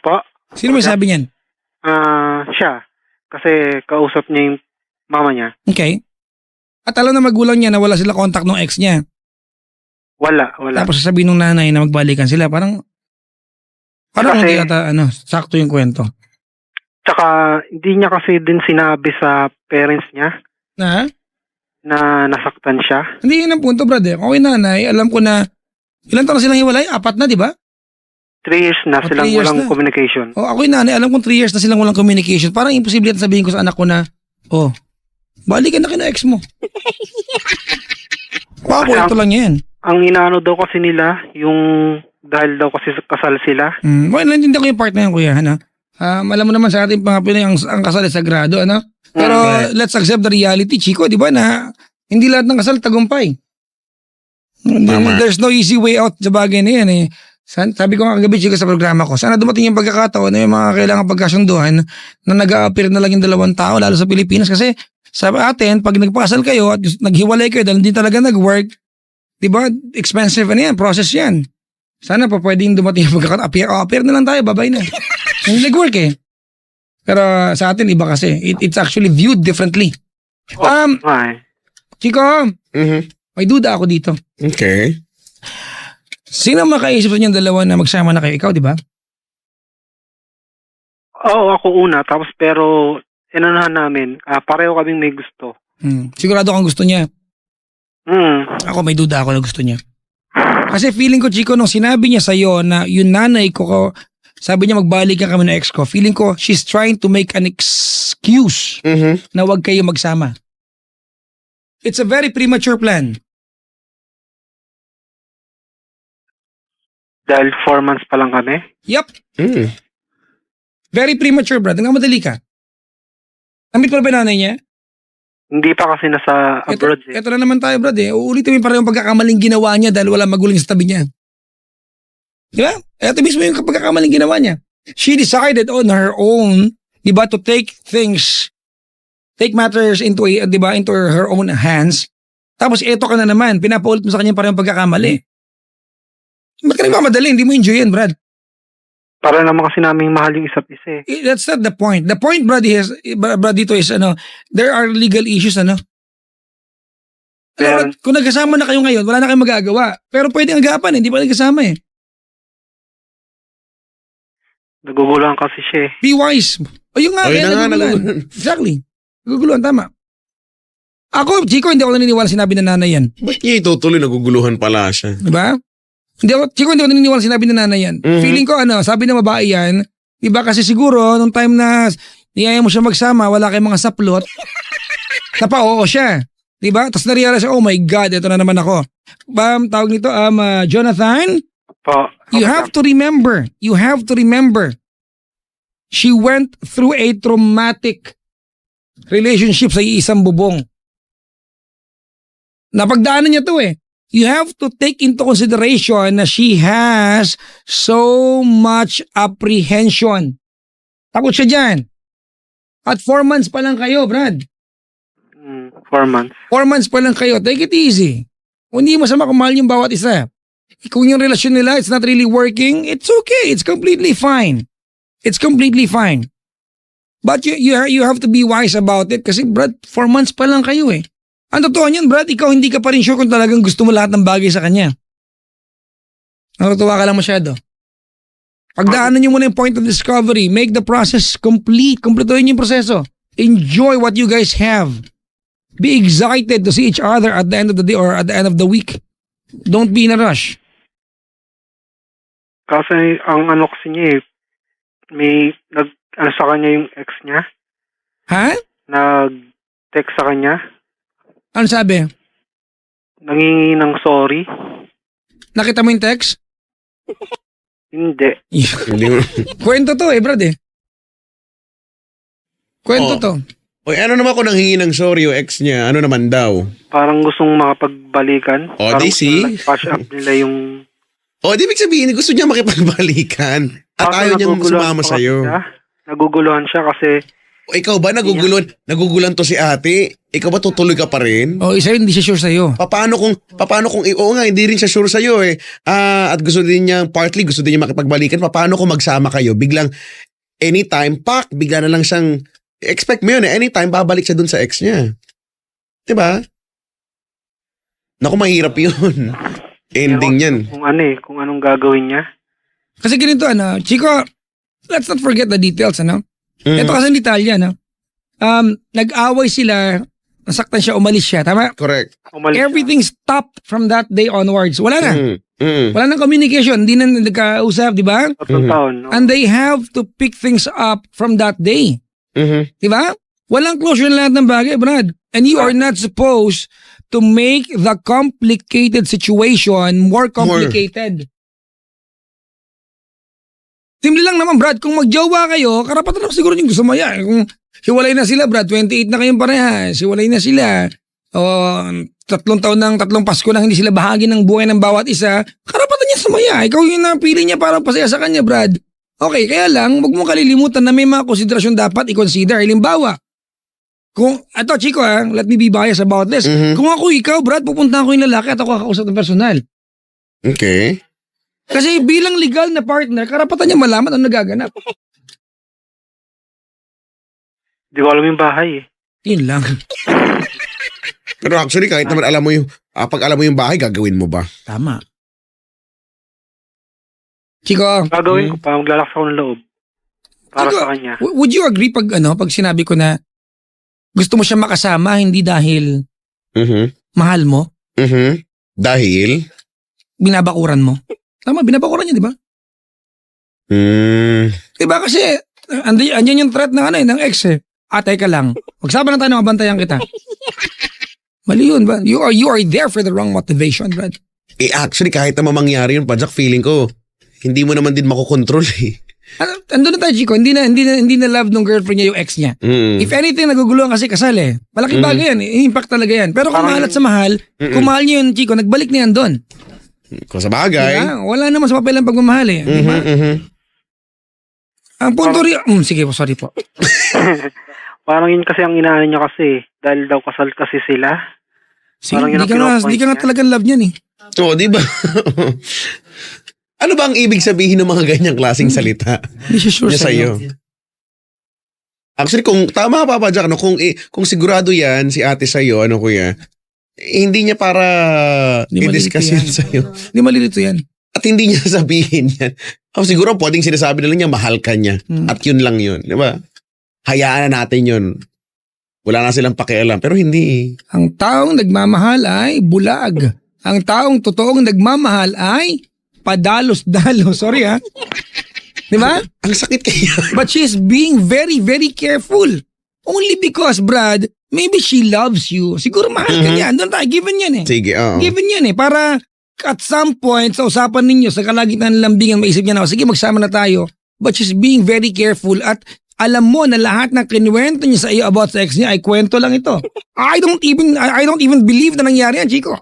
po, Sino may sabi niyan? siya. Kasi kausap niya yung mama niya. Okay. At alam na magulang niya na wala sila contact ng ex niya. Wala. Tapos sasabihin ng nanay na magbalikan sila. Parang Kasi- hindi ata, sakto yung kwento. Tsaka, hindi niya kasi din sinabi sa parents niya na nasaktan siya. Hindi yun ang punto, brad. Okay, nanay, alam ko na, ilan taon na silang hiwalay? 4 na, di ba? 3 years na 3 silang years walang na. communication. O, ako yung nanay, alam kong 3 years na silang walang communication. Parang imposible yan sabihin ko sa anak ko na, balikan na kina ex mo. Kwento lang yan. Ang inaano daw kasi nila, yung dahil daw kasi kasal sila. Well, naintindihan ko yung part na yan, kuya. Alam mo naman sa ating mga Pinoy, ang kasal ay sagrado, ano? Pero let's accept the reality, Chico, di ba, na hindi lahat ng kasal tagumpay. There's no easy way out sa bagay na yan, eh. Sabi ko nga kagabi, Chico, sa programa ko, sana dumating yung pagkakataon na yung mga kailangan pagkasunduhan na nag-a-appear na lang yung 2 tao, lalo sa Pilipinas, kasi sa atin, pag nagpakasal kayo at naghiwalay kayo dahil hindi talaga nag-work, di ba, expensive yan, process yan. Sana pa pwedeng dumating yung pagkakataon, appear na lang tayo, babay na. Hindi nag-work eh. Pero sa atin, iba kasi. It's actually viewed differently. Chico, may duda ako dito. Okay. Sino makaisip sa inyong 2 na magsama na kayo? Ikaw, di ba? Oo, ako una. Tapos pero, inanahan namin, pareho kaming may gusto. Sigurado kang gusto niya. Ako may duda ako na gusto niya. Kasi feeling ko, Chico, nung sinabi niya sa'yo na yung nanay ko, sabi niya magbalikan kami ng ex ko, feeling ko she's trying to make an excuse na wag kayo magsama. It's a very premature plan. Dahil 4 months pa lang kami. Yup. Very premature, brad. Nagkamadali ka. Namit mo na ba nanay niya? Hindi pa kasi nasa abroad. Ito na naman tayo, brad. Uulitin mo yung parehong pagkakamaling ginawa niya dahil wala magulang sa tabi niya. Di ba? Ito mismo yung pagkakamaling ginawa niya. She decided on her own, di ba, to take matters into her own hands. Tapos ito ka na naman, pinapaulit mo sa kanya parehong pagkakamali. Ba't ka nagmamadali? Hindi mo enjoy yan, Brad. Para naman kasi namin mahal yung isa't isa eh. That's not the point. The point, Brad, dito is, there are legal issues, Brad, kung nagkasama na kayo ngayon, wala na kayong magagawa. Pero pwedeng agapan, hindi pa nagkasama eh. Naguguluhan kasi siya eh. Be wise. Ayun nga, naguguluhan. Exactly. Naguguluhan, tama. Ako, Chico, hindi ako naniniwala sinabi ng nanay yan. Ba't niya itutuloy? Naguguluhan pala siya. Diba? Hindi ako naniniwala sinabi ng nanay yan. Feeling ko, sabi ng babae yan, diba kasi siguro, nung time na niyaya mo siya magsama, wala kayong mga saplot, napa-oo siya. Diba? Tapos na-realize, oh my God, ito na naman ako. Tawag nito, Jonathan, you have to remember, she went through a traumatic relationship sa iisang bubong. Napagdaanan niya to eh. You have to take into consideration na she has so much apprehension. Takot siya dyan. At 4 months pa lang kayo, Brad. 4 months. 4 months pa lang kayo. Take it easy. Kung hindi masama kung mahal yung bawat isa. Kung yung relasyon nila, it's not really working, it's okay. It's completely fine. It's completely fine. But you have to be wise about it kasi, Brad, 4 months pa lang kayo eh. Ang totoo niyan, Brad, ikaw hindi ka pa rin sure kung talagang gusto mo lahat ng bagay sa kanya. Natutuwa ka lang masyado. Pagdaanan niyo muna yung point of discovery. Make the process complete. Kompletuhin niyo yung proseso. Enjoy what you guys have. Be excited to see each other at the end of the day or at the end of the week. Don't be in a rush. Kasi ang kasi niya eh, may sa kanya yung ex niya. Ha? Nag-text sa kanya. Ano sabi? Nangingi ng sorry. Nakita mo yung text? Hindi. Kwento to eh, Brad eh. Kwento to. Oy, ano naman kung nanghingi ng sorry o ex niya? Ano naman daw? Parang gustong makapagbalikan. Oh, di see? Patch up nila yung... Oh, di ibig sabihin, gusto niya makipagbalikan. At ayaw niyang sumama sa'yo. Naguguluhan siya kasi O ikaw ba nagugulan to si ate? Ikaw ba tutuloy ka pa rin? O isa hindi siya sure sa'yo. Paano kung oo nga, hindi rin siya sure sa'yo eh. At gusto din niya, gusto din niya makipagbalikan. Paano kung magsama kayo? Biglang, anytime, bigla na lang siyang, expect mo yun eh, anytime, babalik siya dun sa ex niya. Diba? Naku, mahirap yun. Ending yan. Kung anong gagawin niya. Kasi ganito, Chico, let's not forget the details, Ito kasi ng detalye, nag-away sila, nasaktan siya, umalis siya, tama? Correct. Everything stopped from that day onwards. Wala na. Wala nang communication, hindi na nagkausap, di ba? 3 taon. No? And they have to pick things up from that day. Di ba? Walang closure na lahat ng bagay, Brad. And you are not supposed to make the complicated situation more complicated. Simple lang naman, Brad. Kung magjowa kayo, karapatan naman siguro yung sumaya. Kung hiwalay na sila, Brad, 28 na kayong parehas, hiwalay na sila. O 3 taon ng 3 Pasko lang hindi sila bahagi ng buhay ng bawat isa, karapatan niya sumaya. Ikaw yung napili niya para pasaya sa kanya, Brad. Okay, kaya lang, huwag mo kalilimutan na may mga konsiderasyon dapat i-consider. Halimbawa, Chico let me be biased about this. Kung ako ikaw, Brad, pupunta ko yung lalaki at ako kakausap ng personal. Okay. Kasi bilang legal na partner, karapatan niya malaman ang nagaganap. Hindi ko alam yung bahay eh. Yun lang. Pero actually, kahit naman alam mo yung, pag alam mo yung bahay, gagawin mo ba? Tama. Chico. Gagawin ko pa, maglalakas ako ng loob. Para Chico, sa kanya. Would you agree pag sinabi ko na gusto mo siya makasama, hindi dahil mahal mo? Dahil? Binabakuran mo? Tama, binabakuran niya, di ba? Diba kasi, andyan yung threat ng ex eh. Teka lang. Magsama na tayo, mabantayan kita. Mali yun, ba? You are there for the wrong motivation, Brad. Actually, kahit naman mangyari yun, Pajak, feeling ko, hindi mo naman din makokontrol eh. Andun na tayo, Chico. Hindi na love ng girlfriend niya yung ex niya. If anything, naguguluhan kasi kasal eh. Malaking bagay yan. Impact talaga yan. Pero kung mahal at sa mahal, kung mahal niyo yun, Chico, nagbalik na yan doon. Kung sa bagay. Diba? Wala naman sa papel ang pagmamahal eh. Diba? Ang punto rin... sige po, sorry po. Parang yun kasi ang inaano niya kasi. Dahil daw kasal kasi sila. Sige, di ka nga talagang love niyan eh. Oo, di ba? Ano ba ang ibig sabihin ng mga ganyang klaseng salita? Hindi siya sure sa'yo. Actually, kung tama pa Jack, kung sigurado yan, si ate sa'yo, kuya, hindi niya para i-discuss yan sa'yo. Hindi malilito yan. At hindi niya sabihin yan. Siguro pwedeng sinasabi na lang niya, mahal ka niya. At yun lang yun. Di ba? Hayaan na natin yun. Wala na silang pakialam. Pero hindi. Ang taong nagmamahal ay bulag. Ang taong totoong nagmamahal ay padalos-dalos. Sorry ha. Di ba? Ang sakit kaya. But she's being very, very careful. Only because, Brad, maybe she loves you. Siguro mahal ka niya. Doon tayo, given yan eh. Sige, oo. Given yan eh. Para at some point, sa usapan ninyo, sa kalagitnaan ng lambingan, maisip niya na, sige, magsama na tayo. But she's being very careful at alam mo na lahat ng kinuwento niya sa iyo about sa ex niya ay kwento lang ito. I don't even believe na nangyari yan, Chico.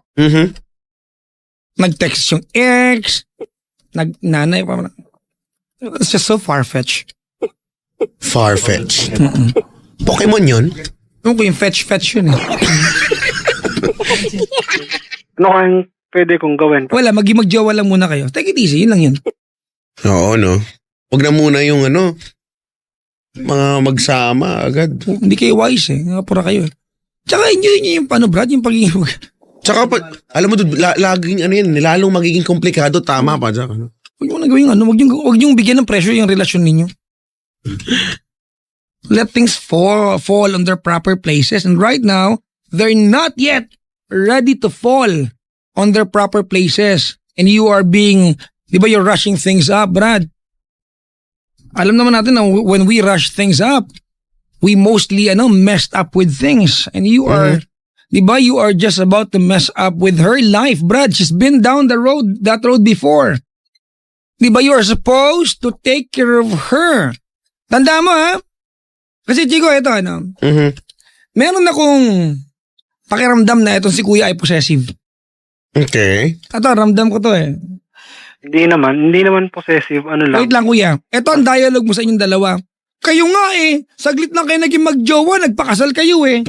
Nag-text yung ex, nanay pa. It's just so far-fetched. Far-fetched? Pokemon yun? Yung fetch yun eh. Ano kayang pwede kong gawin? Wala, magjowa lang muna kayo. Take it easy, yun lang yun. Oo, no? Huwag na muna yung mga magsama agad. Hindi kayo wise eh. Pura kayo eh. Tsaka enjoy nyo yung Brad, yung pagiging... Tsaka alam mo doon, laging lalong magiging komplikado, tama pa dyan. Huwag mo na gawin huwag yung bigyan ng pressure yung relasyon ninyo. Let things fall on their proper places. And right now, they're not yet ready to fall on their proper places. And you are you're rushing things up, Brad. Alam naman natin na when we rush things up, we mostly messed up with things. And you are, you are just about to mess up with her life, Brad. She's been down that road before. You are supposed to take care of her. Tanda mo ha? Kasi Chico, ito meron akong pakiramdam na itong si Kuya ay possessive. Okay. Ito, ramdam ko to eh. Hindi naman possessive, lang. Wait lang Kuya. Ito ang dialogue mo sa inyong dalawa. Kayo nga eh. Saglit lang kayo naging magjowa, nagpakasal kayo eh.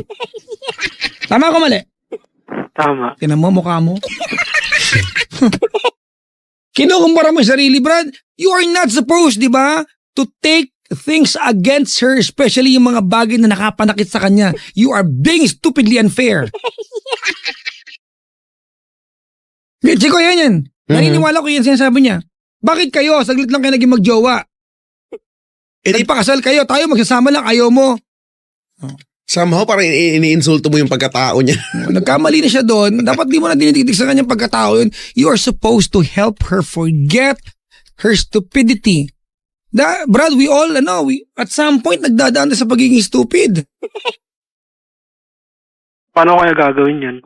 Tama ko mali? Tama. Tinan mo, mukha mo. Kinukumpara mo yung sarili, Brad. You are not supposed, di ba, to take things against her, especially yung mga bagay na nakapanakit sa kanya. You are being stupidly unfair. Chiko, yan. Naniniwala ko yan sinasabi niya. Bakit kayo? Saglit lang kayo naging magjowa. Nagpakasal kayo, tayo magsasama lang, ayaw mo. Somehow parang iniinsulto mo yung pagkatao niya. Nagkamali na siya doon. Dapat di mo na dinititig sa kanyang pagkatao yun. You are supposed to help her forget her stupidity. Brad, we all, at some point, nagdadaan na sa pagiging stupid. Paano kaya gagawin yan,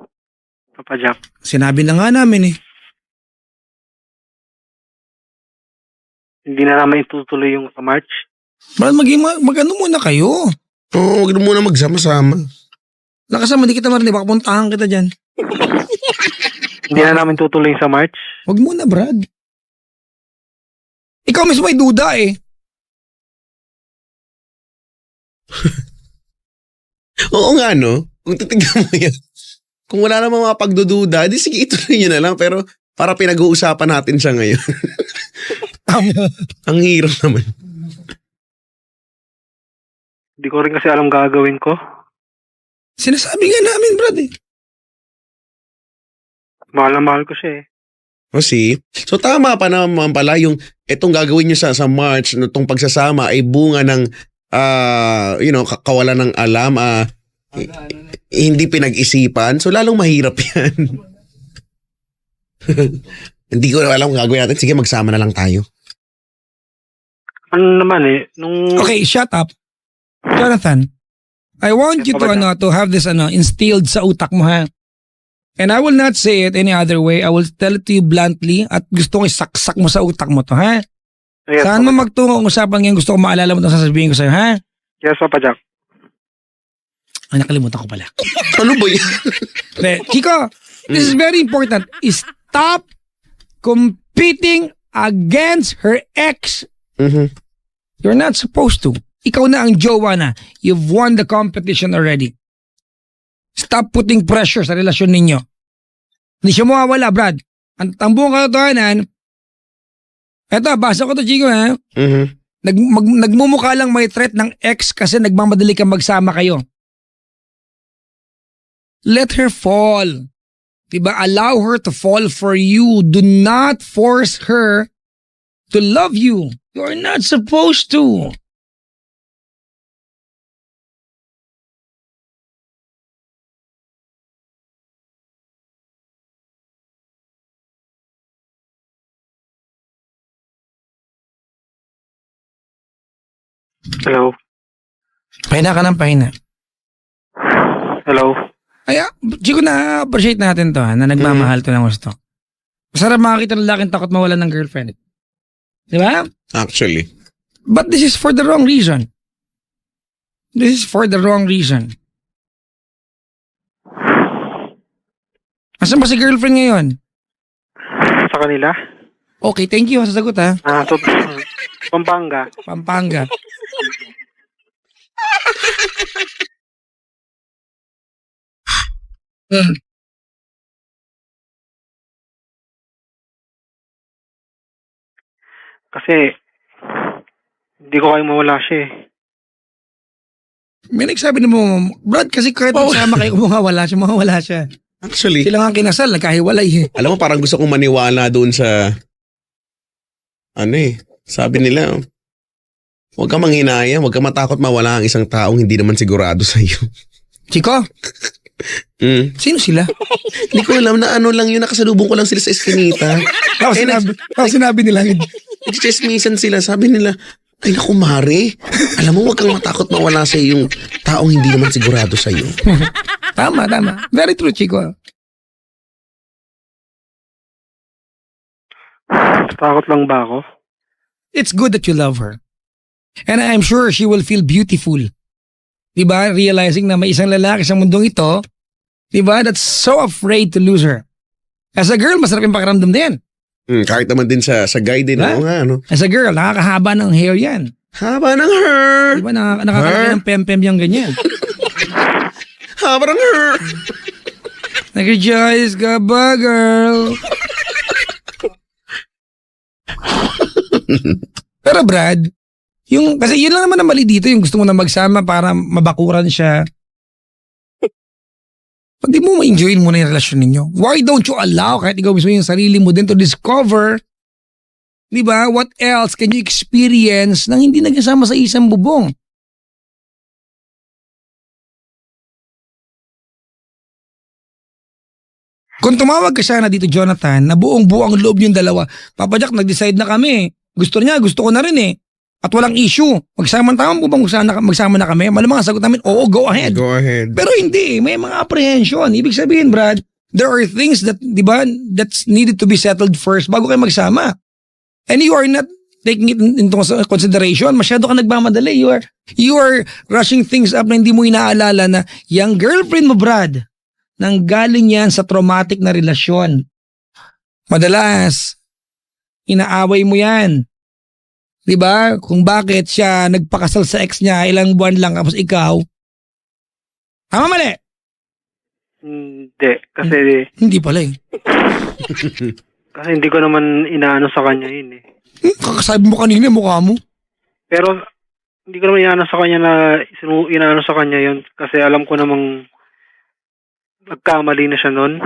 Papa Jack? Sinabi na nga namin eh. Hindi na naman itutuloy yung sa March. Brad, mag-ano muna kayo. Oo, wag na muna magsama-sama. Lakas naman, di kita marinig. Baka puntahan kita dyan. Hindi na namin tutuloy sa March. Wag muna, Brad. Ikaw mismo ay duda eh. Oo nga, no? Kung titignan mo yan. Kung wala namang mga pagdududa, di sige, ituloy nyo na lang. Pero para pinag-uusapan natin siya ngayon. Ang hirap naman. Hindi ko rin kasi alam gagawin ko. Sinasabi nga namin, Brad eh. Mahal na mahal ko siya eh. O see? So tama pa naman pala yung itong gagawin nyo sa March, itong pagsasama ay bunga ng kawalan ng alam, hindi pinag-isipan. So lalong mahirap yan. Hindi ko alam kung gagawin natin. Sige, magsama na lang tayo. Ano naman eh, Okay, shut up. Jonathan, I want you to have this instilled sa utak mo, ha? And I will not say it any other way. I will tell it to you bluntly at gusto ko isaksak mo sa utak mo to, ha? Yes, Saan mo magtungo ang usapan ngayon? Gusto ko maalala mo itong sasabihin ko sa'yo, ha? Yes, Papa Jack. Ay, nakalimutan ko pala. Ano ba yan? Chico, this is very important. Stop competing against her ex. Mm-hmm. You're not supposed to. Ikaw na ang jowa na. You've won the competition already. Stop putting pressure sa relasyon ninyo. Hindi siya mawawala, Brad. Ang buong katotohanan, eto, basa ko to, Chico, ha? Mm-hmm. Nagmumukha lang may threat ng ex kasi nagmamadali kang magsama kayo. Let her fall. Diba? Allow her to fall for you. Do not force her to love you. You are not supposed to. Hello? Pahina ka ng pahina. Hello? Ay, Chico, na-appreciate natin to, ha, na nagmamahal to ng gusto. Masarap makakita ng lalaking takot mawalan ng girlfriend. Di ba? Actually. But this is for the wrong reason. This is for the wrong reason. Asan ba si girlfriend ngayon? Sa kanila? Okay, thank you sa sagot, ha. Pampanga. Pampanga. Kasi, hindi ko kayo mawala siya eh. May nagsabi na mo, Brad, kasi kahit magsama kayo, mawawala siya. Actually. Sila nga kinasal, nagkahiwalay eh. Alam mo, parang gusto kong maniwala doon sa, sabi nila, huwag kang manghinaya, huwag kang matakot mawala ang isang taong hindi naman sigurado sa iyo. Chico, sino sila? Hindi ko alam na lang yun, nakasalubong ko lang sila sa eskinita. Tapos sinabi nila, Nag-chismisan sila, sabi nila, ay naku Mare, alam mo, huwag kang matakot mawala sa yung taong hindi naman sigurado sa iyo. Tama. Very true, Chico. Takot lang ba ako? It's good that you love her. And I'm sure she will feel beautiful. Diba? Realizing na may isang lalaki sa mundong ito, diba? That's so afraid to lose her. As a girl, masarap yung pakiramdam din. Kahit naman din sa guy din. Ha? Oo nga, As a girl, nakakahaba ng hair yan. Haba ng hair. Di ba nakakalaki ng pem-pem yung ganyan? Haba ng hair. Nag-rejoice ka ba, girl? Pero Brad, kasi yun lang naman ang mali dito, yung gusto mo na magsama para mabakuran siya. Pag di mo ma-enjoyin muna yung relasyon ninyo, why don't you allow kahit ikaw mismo yung sarili mo din to discover, di ba, what else can you experience nang hindi nagkasama sa isang bubong? Kung tumawag ka sana dito, Jonathan, na buong-buo ang loob yung dalawa, Papa Jack, nag-decide na kami. Gusto niya, gusto ko na rin eh. At walang issue. Magsama-tama mo bang magsama na kami? Malamang ang sagot namin, oo, go ahead. Go ahead. Pero hindi, may mga apprehension. Ibig sabihin, Brad, there are things that, di ba, that's needed to be settled first bago kayo magsama. And you are not taking it into consideration. Masyado ka nagmamadali. You are rushing things up na hindi mo inaalala na yung girlfriend mo, Brad, nang galing yan sa traumatic na relasyon. Madalas, inaaway mo yan. Diba? Kung bakit siya nagpakasal sa ex niya, ilang buwan lang tapos ikaw. Tama mali? Hindi. Kasi, Hindi pala eh. kasi hindi ko naman inaano sa kanya yun eh. Kakasabi mo kanina, mukha mo. Pero, hindi ko naman inaano sa kanya na inaano sa kanya yun. Kasi alam ko namang nagkamali na siya nun.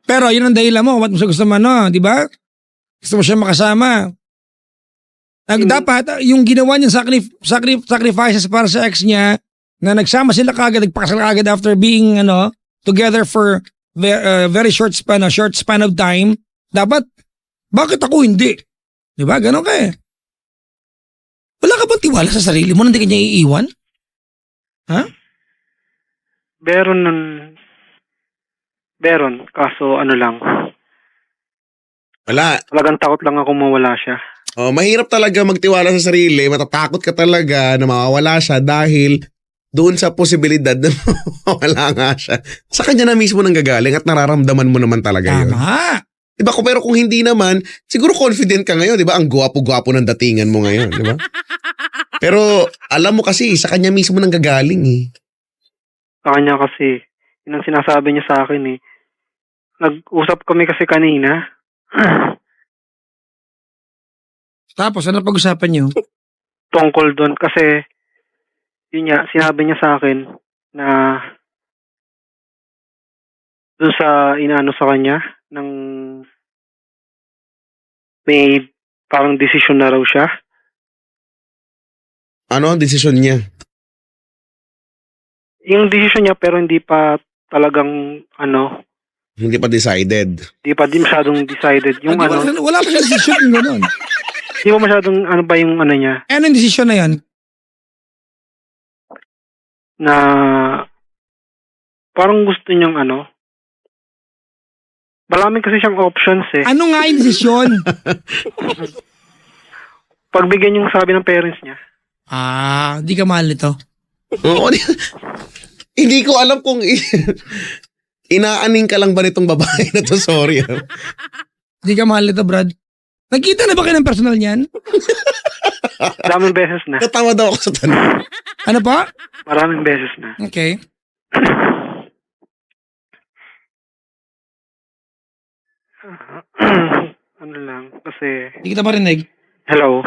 Pero yun ang dahilan mo, ba't mo siya gusto mo, no? Diba? Gusto mo siya makasama. Dapat, yung ginawa niyang sacrifices para sa ex niya, na nagsama sila kagad, nagpakasal kagad after being, together for very short span of time, dapat, bakit ako hindi? Diba? Ganon ka eh. Wala ka bang tiwala sa sarili mo na hindi ka niya iiwan? Ha? Meron, kaso ano lang. Wala. Talagang takot lang ako mawala siya. Oh, mahirap talaga magtiwala sa sarili. Matatakot ka talaga na mawawala siya dahil doon sa posibilidad na mawala nga siya. Sa kanya na mismo nang gagaling at nararamdaman mo naman talaga yun. Tama. Diba? Pero kung hindi naman, siguro confident ka ngayon, diba? Ang gwapo-gwapo ng datingan mo ngayon, diba? Pero alam mo kasi, sa kanya mismo nang gagaling eh. Sa kanya kasi, yun ang sinasabi niya sa akin eh. Nag-usap kami kasi kanina. Tapos, ano pag-usapan niyo? Tungkol doon kasi, yun nga, sinabi niya sa akin na doon sa inaano sa kanya, ng may parang desisyon na raw siya. Ano ang desisyon niya? Yung desisyon niya pero hindi pa talagang Hindi pa decided. hindi pa din masyadong decided. Yung Wala pa siyang desisyon yung gano'n. Hindi pa masyadong ba yung niya Ano yung desisyon na yan? na parang gusto niyang marami kasi siyang options eh. Ano nga yung desisyon? Pagbigyan yung sabi ng parents niya. Di ka mahal nito. Oo. Hindi ko alam kung inaaning ka lang ba nitong babae na to? Sorry. Di ka mahal nito, Brad. Nagkita na ba kayo ng personal niyan? Maraming beses na. Natawa daw ako sa tanong. Ano pa? Maraming beses na. Okay. Ano lang, kasi... Di kita marinig. Hello?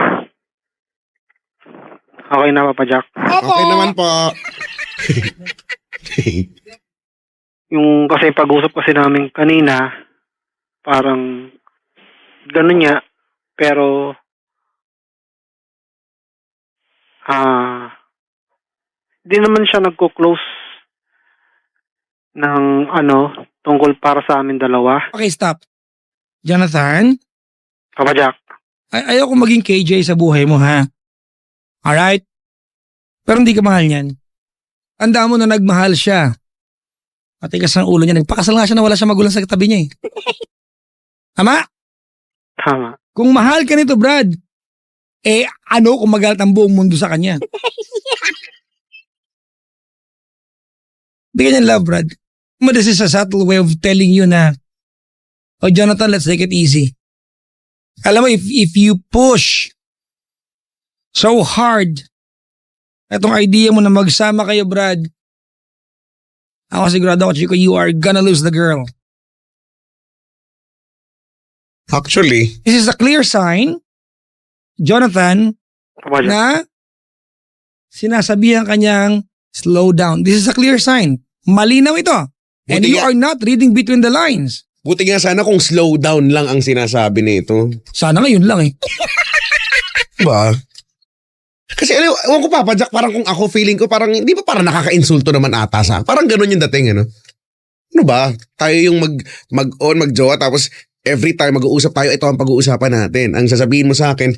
Okay na, Papa Jack? Okay naman po. Yung kasi pag-usap kasi namin kanina, parang ganun niya, pero di naman siya nagko-close ng tungkol para sa amin dalawa. Okay, stop. Jonathan, Papa Jack, ayaw ko maging KJ sa buhay mo, ha? Alright? Pero hindi ka mahal niyan. Tanda mo na nagmahal siya. Matigas ang ulo niya. Nagpakasal nga siya na wala siya magulang sa tabi niya eh. Tama? tama. Kung mahal ka nito, Brad, kung magalit ang buong mundo sa kanya? Hindi ganyan love, Brad. But this is a subtle way of telling you na, oh, Jonathan, let's take it easy. Alam mo, if you push So hard. Itong idea mo na magsama kayo, Brad. Ako sigurado ako, Chico, you are gonna lose the girl. Actually, This is a clear sign, Jonathan, Papa Jack. na sinasabihan kanyang slow down. This is a clear sign. Malinaw ito. And Buti you nga- are not reading between the lines. buti nga sana kung slow down lang ang sinasabi nito. Sana ngayon lang eh. Diba? Kasi ewan ko Papa Jack, parang kung ako feeling ko, parang hindi ba parang nakaka-insulto naman ata sa. Parang ganun yung dating, ano? Ano ba? Tayo yung mag-jowa, tapos every time mag-uusap tayo, ito ang pag-uusapan natin. Ang sasabihin mo sa akin,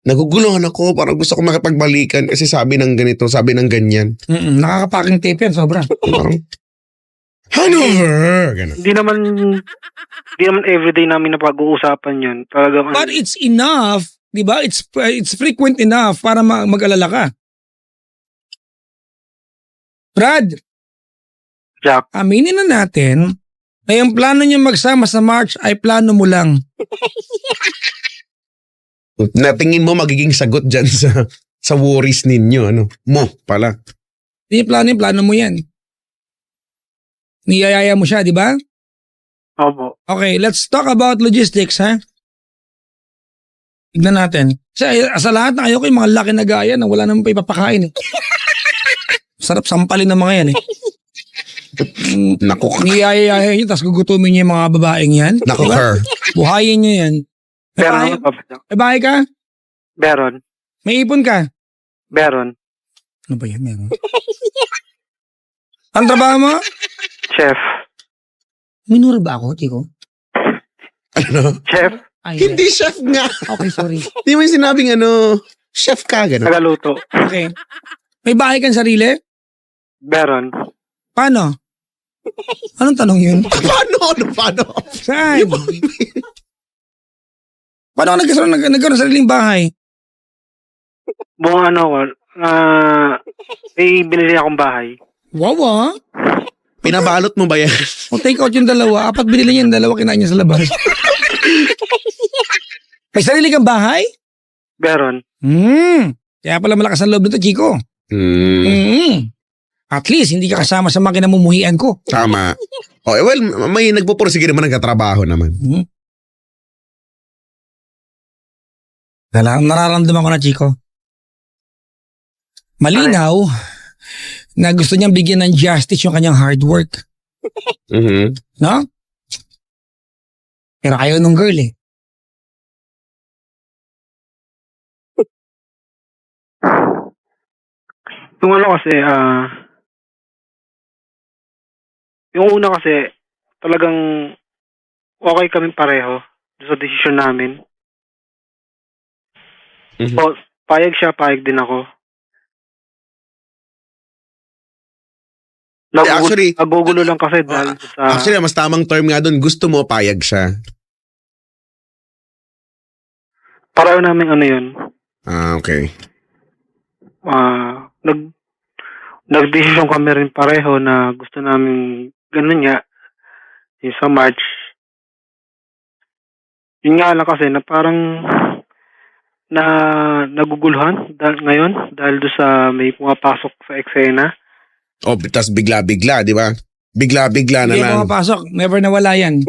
naguguluhan ako, parang gusto ko makipagbalikan kasi sabi ng ganito, sabi ng ganyan. Nakakapaking tape yan, sobra. Parang, Hanover! Ganun. Hindi naman everyday namin na pag-uusapan yun. Talagang But it's enough, di ba? It's frequent enough para mag-alala ka. Brad, Jack. aminin na natin na yung plano niyo magsama sa March ay plano mo lang. Natingin mo magiging sagot dyan sa worries ninyo, ano? Mo pala. Hindi yung plano mo yan. Niyayaya mo siya, di ba? Opo. Okay, let's talk about logistics, ha? Tignan natin. Kasi sa lahat na kayo, yung mga laki na gaya na wala naman pa ipapakain eh. Sarap sampalin ng mga yan eh. Naku, Niyayaya nyo, tapos gugutumin nyo yung mga babaeng yan. naku, Diba? her. Buhayin nyo yan. May Meron bahay, naman, Papa Jack. may bahay ka? Meron. May ipon ka? Meron. Ano ba yan? Meron. Ang trabaho mo? Chef. Minura ba ako, Chico? Ano? Chef. Ay, Hindi chef nga. okay, sorry. Hindi mo yung sinabing ano, chef ka, gano'n. Tagaluto. Okay. May bahay kang sarili? Meron. Paano? Anong tanong yun? Paano? Saan? Paano ka nagkaroon ng sariling bahay? Buong ano ko, may binili akong bahay. Wow, ah. Pinabalot mo ba yan? O take out yung dalawa. 4 binili niya yung dalawa, kinain niya sa labas. May sarili kang bahay? Meron. Kaya pala malakas ang loob nito, Chico. At least, hindi ka kasama sa mga kinamumuhian ko. Tama. Oh, well, may nagpupursige naman nagkatrabaho naman. Nararamdaman ko na, Chico. Malinaw na gusto niyang bigyan ng justice yung kanyang hard work. Mhm. No? Pero ayaw nung girl eh. Yung ano kasi, yung una kasi, talagang okay kami pareho sa desisyon namin. Mhm. So, payag siya, payag din ako. Actually- Nagugulo lang kasi dahil sa... Actually, mas tamang term nga doon, gusto mo, payag siya. pareho namin ano yun. Ah, okay. Nagdesisyon kami rin pareho na gusto namin ganun nga yung sa March. Yun nga lang kasi na parang na naguguluhan ngayon dahil do sa may pumapasok sa eksena. Oh, tas bigla-bigla, di ba? Bigla-bigla na Hindi lang. mo mapasok. Never nawala yan.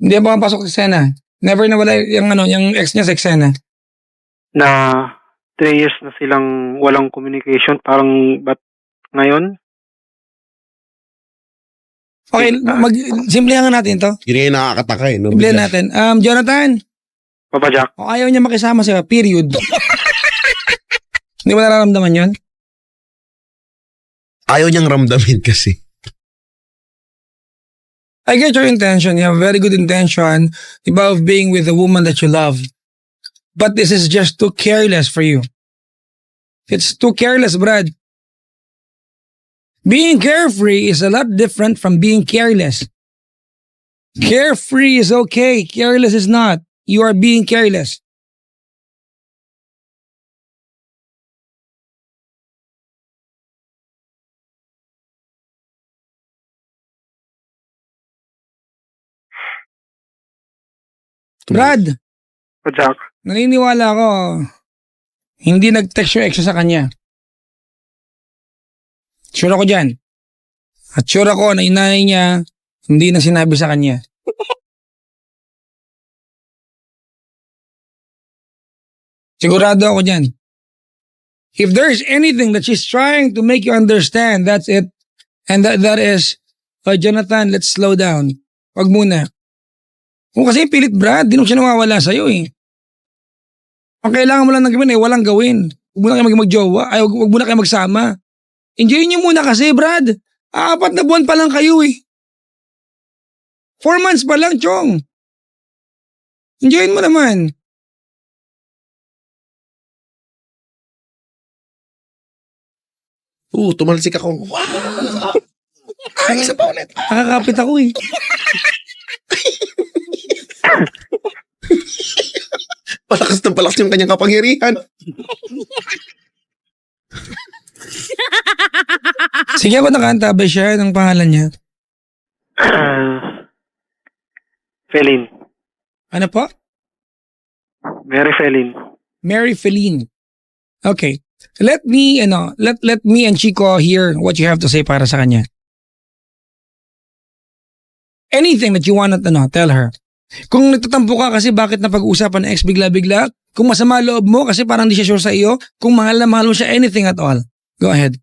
Hindi mo mapasok sa eksena. Never nawala yung ex niya sa eksena. Na 3 years na silang walang communication. Parang ba't ngayon? Okay, simplihan natin to. Yun yung nakakataka eh. No? Simplihan Bigla. natin. Jonathan, Papa Jack, kung ayaw niya makisama sa'yo, period. Hindi mo nararamdaman yun? Ayaw niyang ramdamin kasi. I get your intention. You have a very good intention about being with a woman that you love. But this is just too careless for you. It's too careless, Brad. Being carefree is a lot different from being careless. Carefree is okay. Careless is not. You are being careless. Brad, Papa Jack, naniniwala ako, hindi nag-text yung ex sa kanya. Sure ako dyan. At sure ako na inay niya, hindi na sinabi sa kanya. Sigurado ako dyan. If there's anything that she's trying to make you understand, that's it. And that is, Jonathan, let's slow down. Wag muna. Kung kasi pilit, Brad, di naman siya nawawala sa'yo eh. Ang kailangan mo lang ng gawin walang gawin. Huwag muna kayo magjowa. Ay, huwag muna kayo magsama. Enjoy niyo muna kasi, Brad. 4 na buwan pa lang kayo eh. 4 months pa lang, Chong. Enjoyin mo naman. Tumalsik ako. Wow! Ay, isa pa ulit. Nakakapit ako eh. Palakas ng palakas yung kanyang kapangyarihan. Sige ako nakantabay siya ng pangalan niya. Felin. Ano po? Mary Felin. Mary Feline. Okay. Let me and Chico hear what you have to say para sa kanya. Anything that you want to tell her. Kung nagtatampo ka kasi bakit na pag-uusapan ng ex bigla-bigla, kung masama loob mo kasi parang di siya sure sa iyo, kung mahal na mahal mo siya, anything at all. Go ahead.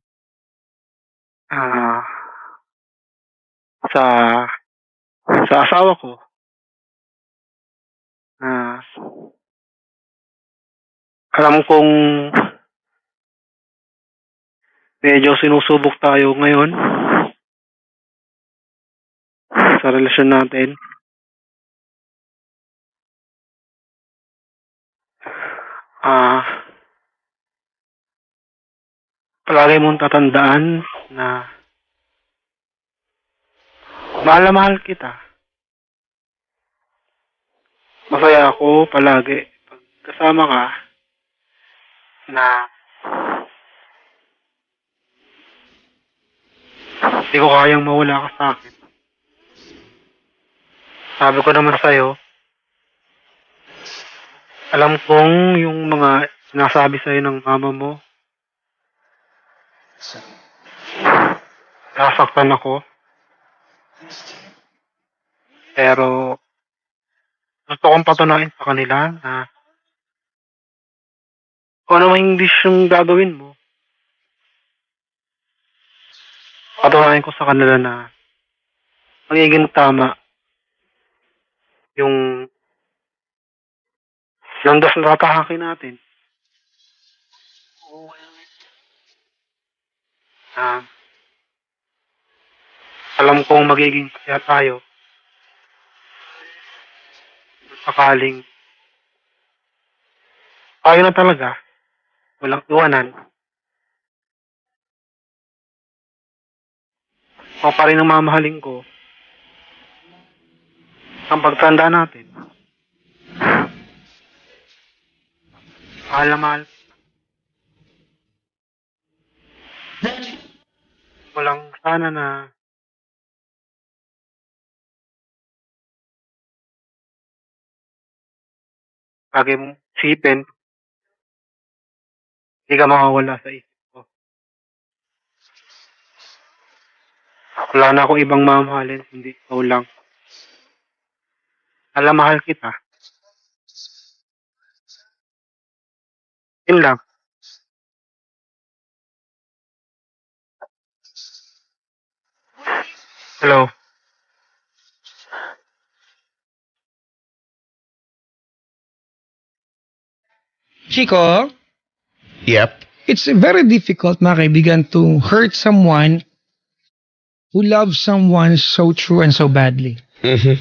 Sa asawa ko, alam kong medyo sinusubok tayo ngayon sa relasyon natin. Palagi mong tatandaan na mahal na mahal kita. Masaya ako palagi pag kasama ka na hindi ko kayang mawala ka sa akin. Sabi ko naman sa'yo, alam kong yung mga sinasabi sa'yo ng mama mo, nasaktan ako. Pero gusto kong patunayan sa kanila na kung ano mang desisyon gagawin mo, patunayan ko sa kanila na magiging tama yung landas na tatahakin natin. Alam kong magiging kaya tayo sakaling tayo na talaga walang iwanan. Ako pa rin ang mamahalin ko ang pagtanda natin. Mahal na mahal. Walang sana na lagi mong sipin, hindi ka makawala sa isip ko. Wala na akong ibang mamahalin, hindi ikaw lang. Alam, mahal kita. Yun lang. Hello. Chico, Yep. it's very difficult, mga kaibigan, to hurt someone who loves someone so true and so badly. Mm-hmm.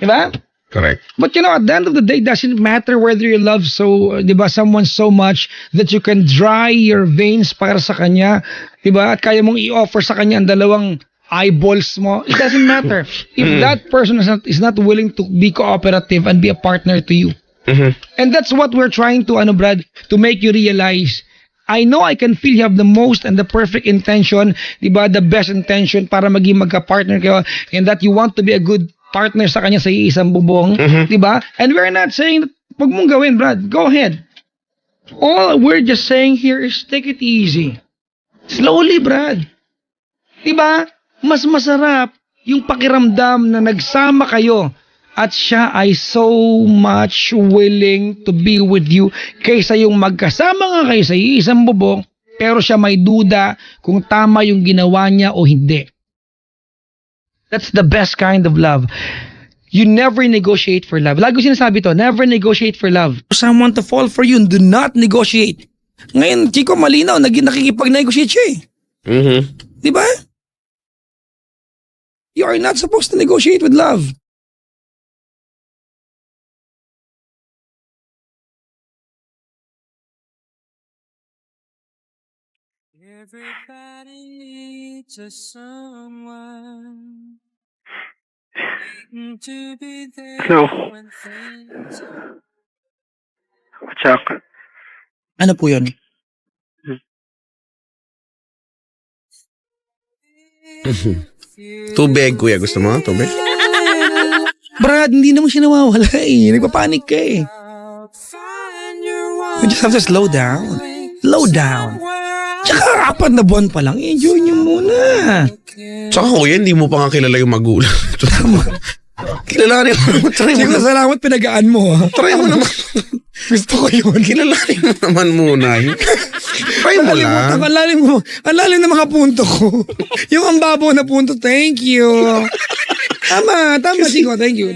Diba? Correct. But at the end of the day, it doesn't matter whether you love someone so much that you can dry your veins para sa kanya, diba? At kaya mong i-offer sa kanya ang 2 eyeballs mo. It doesn't matter. If that person is not willing to be cooperative and be a partner to you. Mm-hmm. And that's what we're trying to, Brad, to make you realize. I know I can feel you have the most and the perfect intention, diba? The best intention para maging magka-partner kayo, and that you want to be a good partner sa kanya sa iisang bubong, diba? And we're not saying Huwag mong gawin, Brad. Go ahead. All we're just saying here is take it easy. Slowly, Brad. Diba? Mas masarap yung pakiramdam na nagsama kayo at siya ay so much willing to be with you kaysa yung magkasama nga kayo sa isang bubong pero siya may duda kung tama yung ginawa niya o hindi. That's the best kind of love. You never negotiate for love. Lagi ko sinasabi to, never negotiate for love. For someone to fall for you, do not negotiate. Ngayon, Chico, malinaw, nakikipag-negotiate siya eh. Mhm. Di ba? You are not supposed to negotiate with love. Everybody needs a someone to be there Hello. when things are Chuck. Ano po yun? Tubig, kuya. Gusto mo? Tubig? Brad, hindi naman siya nawawala eh. Nagpapanik ka eh. find your You just have to slow down. Slow down. Tsaka 4 na buwan pa lang, enjoy niyo muna. Tsaka kuya, hindi mo pa nga kilala yung magulang. Kilalanin mo. Try mo Siguro naman. salamat pinagaan mo. Try mo naman. Gusto ko yun. Kilalanin mo naman muna. Try mo lang. Ang lalim na mga punto ko. Yung ang babaw na punto, thank you. Tama, Chico, thank you.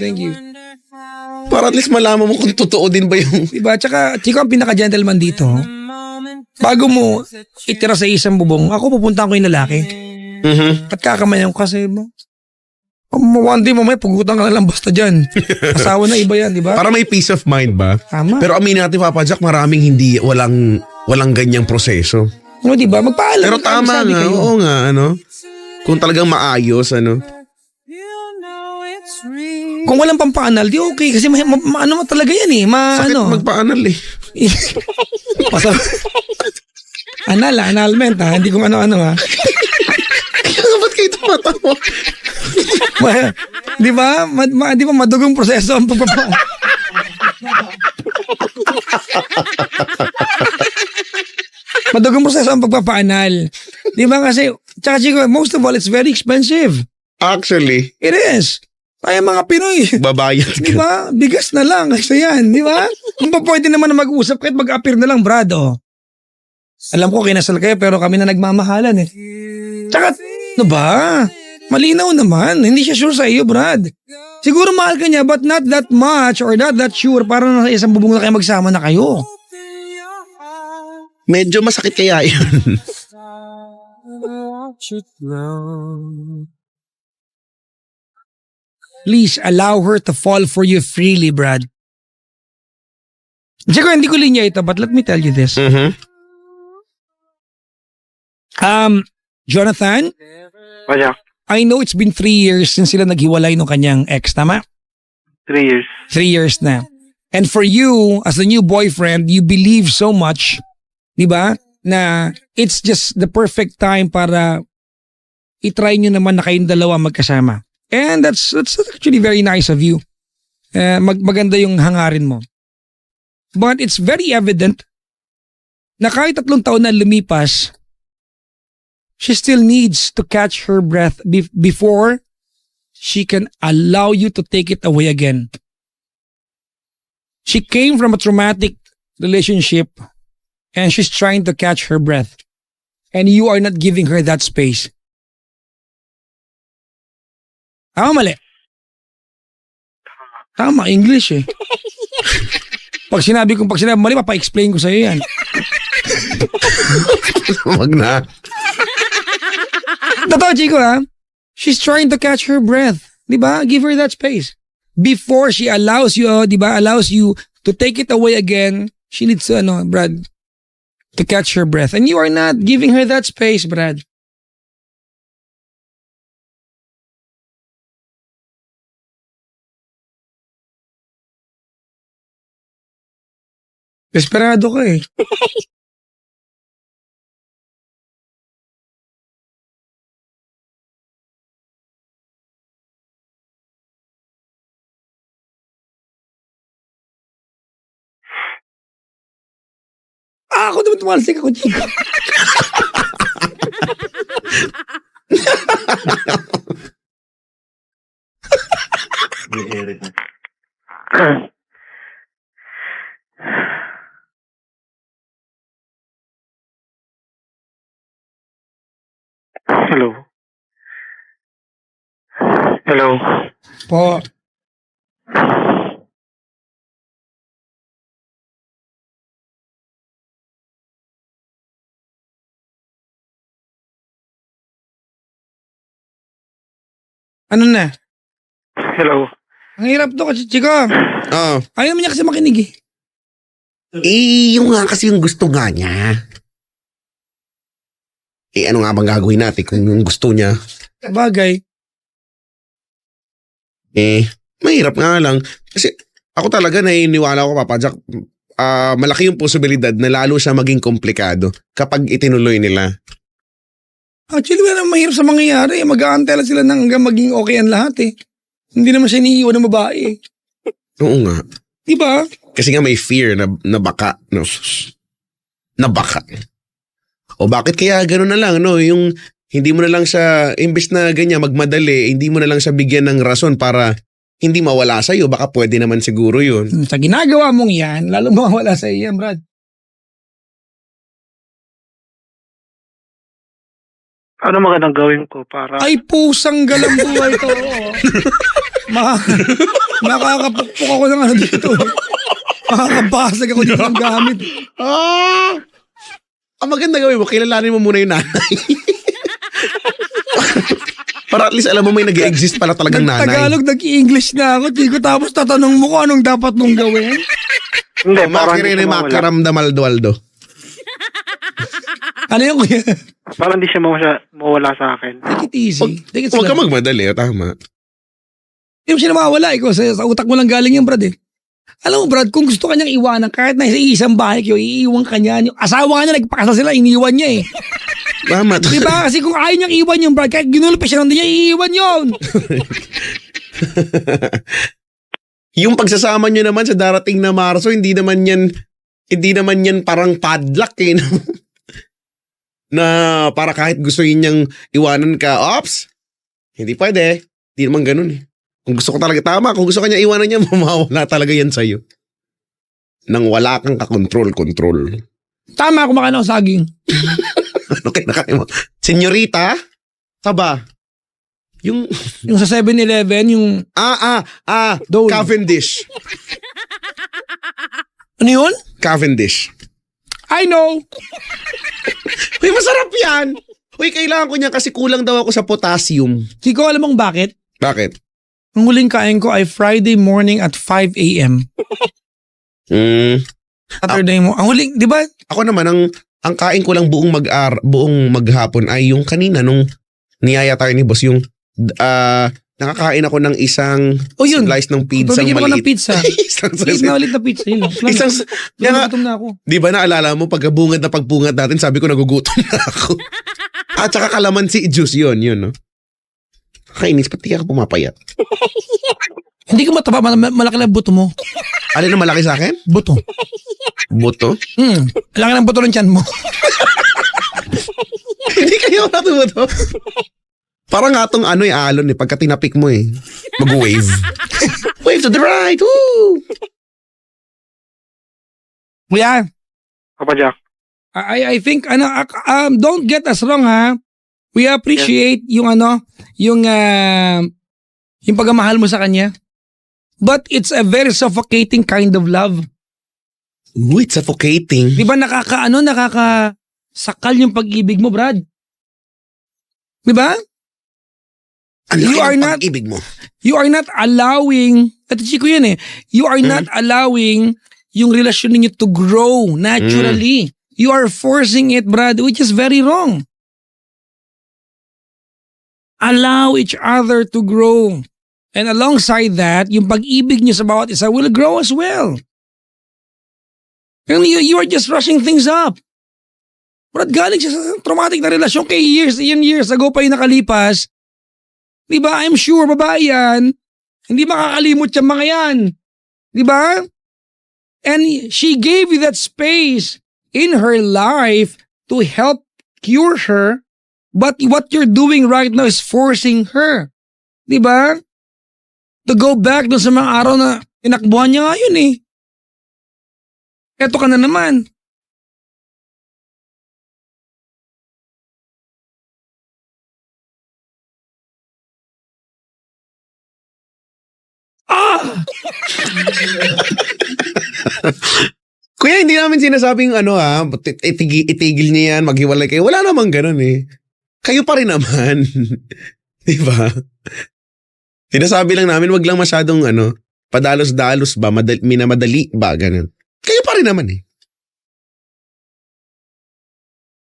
Para at least malaman mo kung totoo din ba yung... Diba? Tsaka, Chico, ang pinaka-gentleman dito. Bago mo itira sa isang bubong, ako pupuntahan ko yung lalaki. Mhm. At kakamayan ko kasi mo. One day mamaya pugutan ka na lang basta dyan. Asawa na iba yan, di ba? Para may peace of mind ba? Tama. Pero aminin natin, Papa Jack, maraming walang ganyang proseso. No, di ba? Magpaalam. Pero tama Sabi nga, kayo. oo nga, ano? Kung talagang maayos, ano? you know it's real. Kung walang pampaanal, di okay. Kasi ano talaga yan eh. Sakit magpaanal eh. Pasal. Analment ha. Hindi kung ano-ano ha. Ba't kayo tumatawa? Di ba? Di ba madugong proseso ang pagpapa... madugong proseso ang pagpapaanal. Di ba kasi, tsaka Chico, most of all, it's very expensive. Actually, It is. Kaya mga Pinoy, babayad di ka. ba? Bigas na lang kasi yan, di ba? Kung pa pwede naman na mag-usap kahit mag-appear na lang, Brad, oh. Alam ko kinasal kayo pero kami na nagmamahalan eh. Tsaka, ano ba? Malinaw naman. Hindi siya sure sa iyo, Brad. Siguro mahal ka niya but not that much or not that sure para na sa isang bubong na kayo magsama na kayo. Medyo masakit kaya yun. Watch it glow. Please allow her to fall for you freely, Brad. Siguro hindi ko linya ito but let me tell you this. Mhm. Jonathan, Chuck. I know it's been 3 years since sila naghiwalay nung kanyang ex, tama? 3 years. 3 years na. And for you, as a new boyfriend, you believe so much, di ba, na it's just the perfect time para itry nyo naman na kayong dalawa magkasama. And that's actually very nice of you. Maganda yung hangarin mo. But it's very evident na kahit 3 taon na lumipas, she still needs to catch her breath before she can allow you to take it away again. She came from a traumatic relationship and she's trying to catch her breath. And you are not giving her that space. Tama, mali? Tama, English eh. Pag sinabi mali, papa-explain ko sa'yo yan. Wag na. Totoo, Chico, ha? She's trying to catch her breath. Diba? Give her that space. Before she allows you, diba? Allows you to take it away again, she needs to, Brad, to catch her breath. And you are not giving her that space, Brad. Desperado ka eh. Baka ako naman tumalsik ako, Chico. Hello. Hello. Po. Ano na? Hello. Ang hirap to kasi, Chico. Ah, Ayaw naman niya kasi makinig eh. yung nga kasi yung gusto nga niya. Ano nga bang gagawin natin kung yung gusto niya? Bagay. Mahirap nga lang. Kasi ako talaga naniniwala ko, Papa Jack, malaki yung posibilidad na lalo siya maging komplikado kapag itinuloy nila. Actually, wala namang mahirap sa mangyayari. Mag-aantay lang sila nang hanggang maging okay ang lahat eh. Hindi naman siya iniiwan ng babae eh. Oo nga. Diba? Kasi nga may fear na baka, no? Na baka. O bakit kaya gano'n na lang, no? Yung hindi mo na lang siya, imbes na ganyan, magmadali, hindi mo na lang siya bigyan ng rason para hindi mawala sa'yo. Baka pwede naman siguro yun. Sa ginagawa mong yan, lalo mawala sa iyo yan, Brad. Ano magandang gawin ko para... Ay, pusang galang buhay to. Makakapukpok ako ng ano dito. Makakabasag ako dito ng gamit. Ang maganda gawin mo, kilalanin mo muna yung nanay. Para at least alam mo may nag-exist pala talagang nanay. Nag-Tagalog, nag-English na ako. Chico, tapos tatanong mo kung anong dapat mong gawin. Hindi, parang Makirene hindi siya mawala. makaramdamaldo-aldo. Ano yung kuya? Parang hindi siya mawala sa akin. Take it easy. Take it Huwag ka slow. magmadali, tama. Hindi mo siya mawala. Ikaw, sa utak mo lang galing yung Brad eh. Alam mo, Brad, kung gusto ka niyang iwanan, kahit na sa isang bahay kayo, iiwan ka niya. Yung asawa niya, nagpakasal sila, iniwan niya eh. Tama. Diba? Kasi kung ayaw niyang iwan yung Brad, kahit ginulpi siya, hindi niya iiwan yun. Yung pagsasama nyo naman sa darating na Marso, hindi naman yan parang padlock eh. No? Na para kahit gusto niyang iwanan ka, ops, hindi pwede. Hindi naman ganun eh. Kung gusto ko talaga, tama. Kung gusto kanya iwanan niya, mamawala talaga yan sa'yo. Nang wala kang kakontrol-control. Tama, kumakain ako saging. Ano kinakain mo? Senyorita? Saba? Yung, Yung sa 7-Eleven, yung... Dole. Cavendish. Ano yun? Cavendish. I know. Uy, masarap yan. Uy, kailangan ko niya kasi kulang daw ako sa potassium. Chico, alam mong bakit? Bakit? Ang huling kain ko ay Friday morning at 5 a.m. Saturday mo. Ang huling, di ba? Ako naman, ang kain ko lang buong maghapon ay yung kanina nung niyaya tayo ni boss, yung nakakain ako ng isang Yun. slice ng pizza Pabigyan mo maliit. ng pizza. isang Please na ulit na pizza. Yun. Isang, kaya nga, Gutom na ako. di ba naalala mo, pagkabungad na pagbungad natin, sabi ko nagugutom na ako. At saka kalamansi juice yun, no? Kainis, pati ka pumapayat. Hindi ko mataba, malaki lang buto mo. Alin na malaki sa akin? Buto. Buto? Malaki lang buto ng tiyan mo. Hindi kayo natubuto. Parang nga tong alon eh, pagka tinapik mo eh. Mag-wave. Wave to the right, woo! Kuya, Papa Jack. I think, don't get us wrong ha. We appreciate yung yung pagmamahal mo sa kanya. But it's a very suffocating kind of love. Ooh, it's suffocating. Di ba nakakasakal yung pag-ibig mo, Brad? Di ba? You are not- pag-ibig mo. You are not allowing, at Chico yan eh, you are not allowing yung relasyon ninyo to grow naturally. You are forcing it, Brad, which is very wrong. Allow each other to grow. And alongside that, yung pag-ibig niyo sa bawat isa will grow as well. And you are just rushing things up. Brad, galing siya sa traumatic na relasyon kay years ago pa yung nakalipas. Diba? I'm sure, babae yan. Hindi makakalimot yung mga yan. Diba? And she gave you that space in her life to help cure her, but what you're doing right now is forcing her. Di ba? To go back dun sa mga araw na tinakbuhan niya ngayon eh. Eto ka na naman. Ah! Kuya, hindi namin sinasabing itigil niya yan, maghiwalay kayo. Wala namang ganun eh. Kayo pa rin naman. Di ba? Sinasabi lang namin, wag lang masyadong padalos-dalos ba, minamadali ba, ganun. Kayo pa rin naman eh.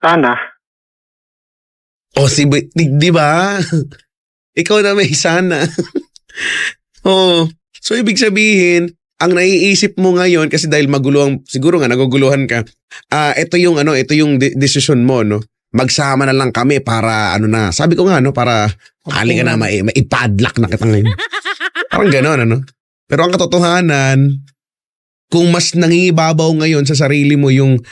Sana. O di ba? Ikaw na may sana. Oo. So, ibig sabihin, ang naiisip mo ngayon, kasi dahil siguro nga, naguguluhan ka, ito yung decision mo, no? Magsama na lang kami para, sabi ko nga, para, ali ka na, maipadlock na kita ngayon. Parang gano'n, Pero ang katotohanan, kung mas nangingibabaw ngayon sa sarili mo yung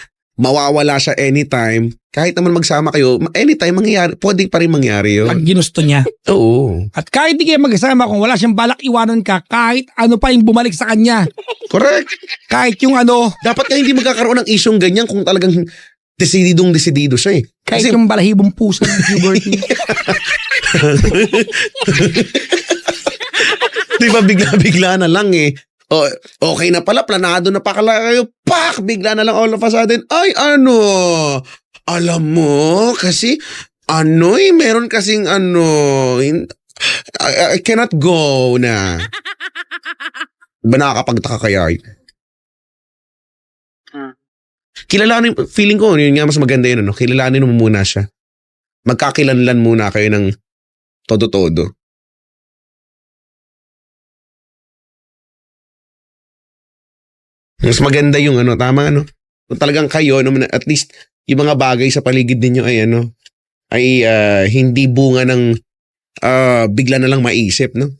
mawawala siya anytime, kahit naman magsama kayo, anytime mangyayari, pwede pa rin mangyari yun. Pag ginusto niya. Oo. At kahit di kayo magsama, kung wala siyang balak iwanan ka, kahit ano pa yung bumalik sa kanya. Correct. Kahit yung Dapat nga hindi magkakaroon ng isyong ganyan kung talagang desidido siya eh. kahit yung balahibong puso ng puberty. Di ba bigla-bigla na lang eh. Okay na pala, planado na pa kayo. Pak! Bigla na lang all of a sudden. Ay, alam mo, kasi, meron kasing I cannot go na. Ba nakakapagtaka kaya? Kilalanin, feeling ko, yun nga mas maganda yun, kilalanin mo muna siya. Magkakilanlan muna kayo ng todo-todo. Mas maganda yung tama kung talagang kayo, at least yung mga bagay sa paligid ninyo ay hindi bunga ng bigla na lang maisip, no?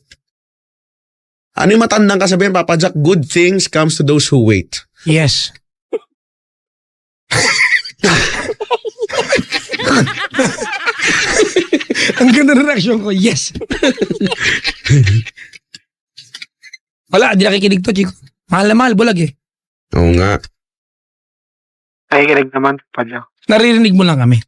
Ano yung matandang kasabihan, Papa Jack? Good things comes to those who wait. Yes. Ang ganda ng reaction ko, yes. Wala, di nakikinig to, Chico. Mahal na mahal, bulag eh. Oo nga. Nakikinig naman, Padya. Naririnig mo lang kami.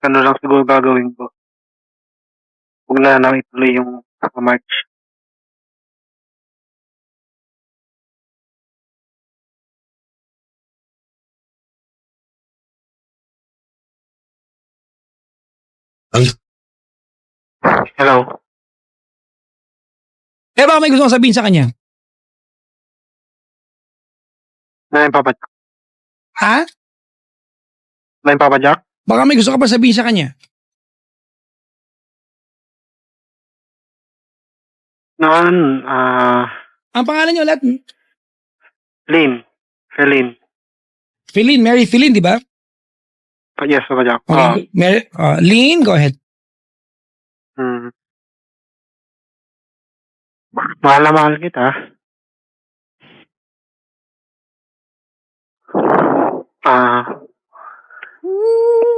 Ano lang siguro gagawin ko. Huwag na lang ituloy yung March. Hello? Baka may gusto kong sabihin sa kanya. Na yung Papa Jack? Ha? Na yung Papa Jack? Baka may gusto ka pa sabihin sa kanya. Noon, Ang pangalan niyo ulit? Feline. Feline, Mary Feline, di ba? Yes, Papa Jack. Okay. Lynn, go ahead. Mahal na mahal kita.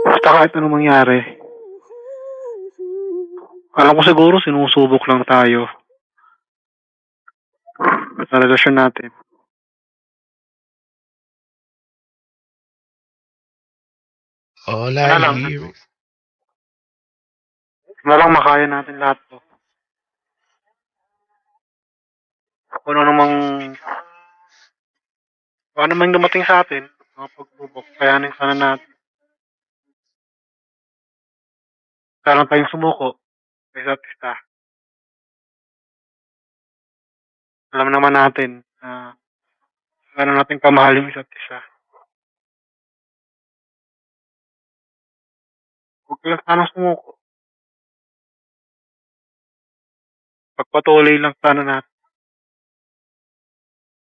Basta kahit anong mangyari. Alam ko siguro sinusubok lang tayo sa relasyon natin. All Ano lang? Ano lang makaya natin lahat to. Kung ano namang dumating sa atin, mga pagbubok, kayanin sana natin. Kaya lang tayong sumuko sa isa't isa. Alam naman natin na gano'n natin kamahal yung isa't isa. Huwag lang sana sumuko. Pagpatuloy lang sana natin.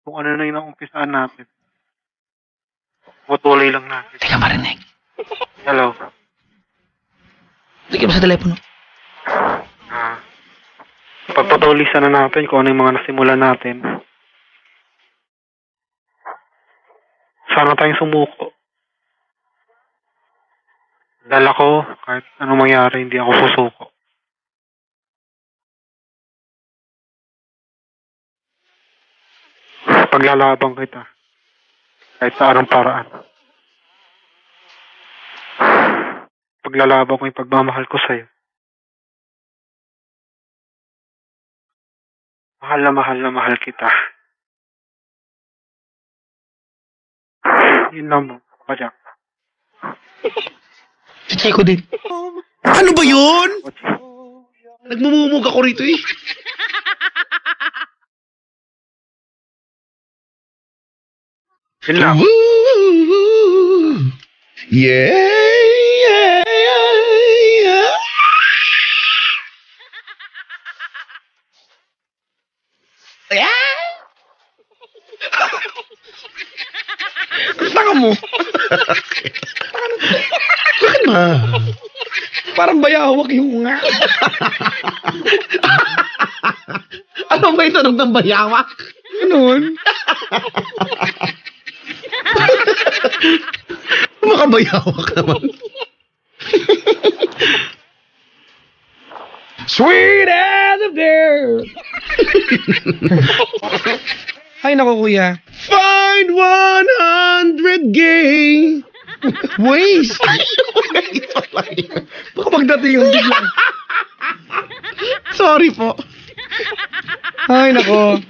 Kung ano na yung naumpisaan natin. Patuloy lang natin. Teka marinig. Hello. Sige mo sa telepono. tulisan na natin kung ano yung mga nasimulan natin. Sana tayong sumuko. Dala ko, kahit anong mangyari, hindi ako susuko. Paglalabang kita. Kahit sa anong paraan. Paglalabang ko yung pagmamahal ko sa'yo. Mahal na mahal kita. Yun lang mo, Jack. Si Chico din. Ano ba yun? Nagmumumug ako rito eh. Yun lang. Woo! Yeah, yeah. Tanga mo. Bakit ma? Parang bayawak yung nga. Ano ba ito ng bayawak? Ganun. Makabayawak naman. Sweet as a bear. Ay, naku kuya. Find 100 gay ways. Baka magdating yung bigla. Sorry po. Ay, nako.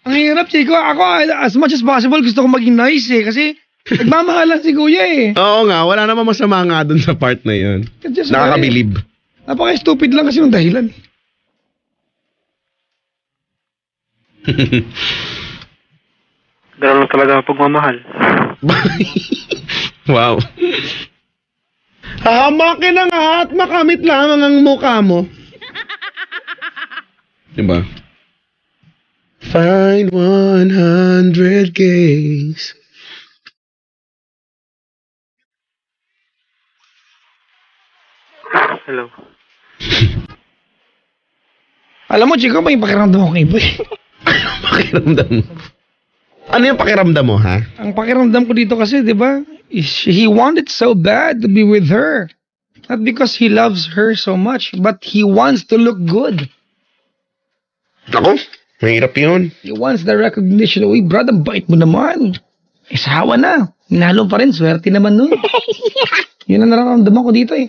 Ang hirap, Chico. Ako, as much as possible, gusto ko maging nice eh. Kasi, nagmamahalan si kuya eh. Oo nga, wala namang masama nga dun sa part na yun. Just Nakakabilib. Napaka-stupid lang kasi ng dahilan. Dala lang talaga ang pagmamahal. Wow. Hahamakin na nga at makamit lamang ang mukha mo. Diba? Find 100 gays. Hello. Alam mo, Chico, may pakiramdam ako kay Boy. Pakiramdam mo. Ano yung pakiramdam mo, ha? Ang pakiramdam ko dito kasi, di ba? He wanted so bad to be with her. Not because he loves her so much, but he wants to look good. Ako, mahirap yun. He wants the recognition. Uy, brad, ang bait mo naman. Isawa na. Hinalo pa rin. Swerte naman nun. Yun ang nararamdaman ko dito eh.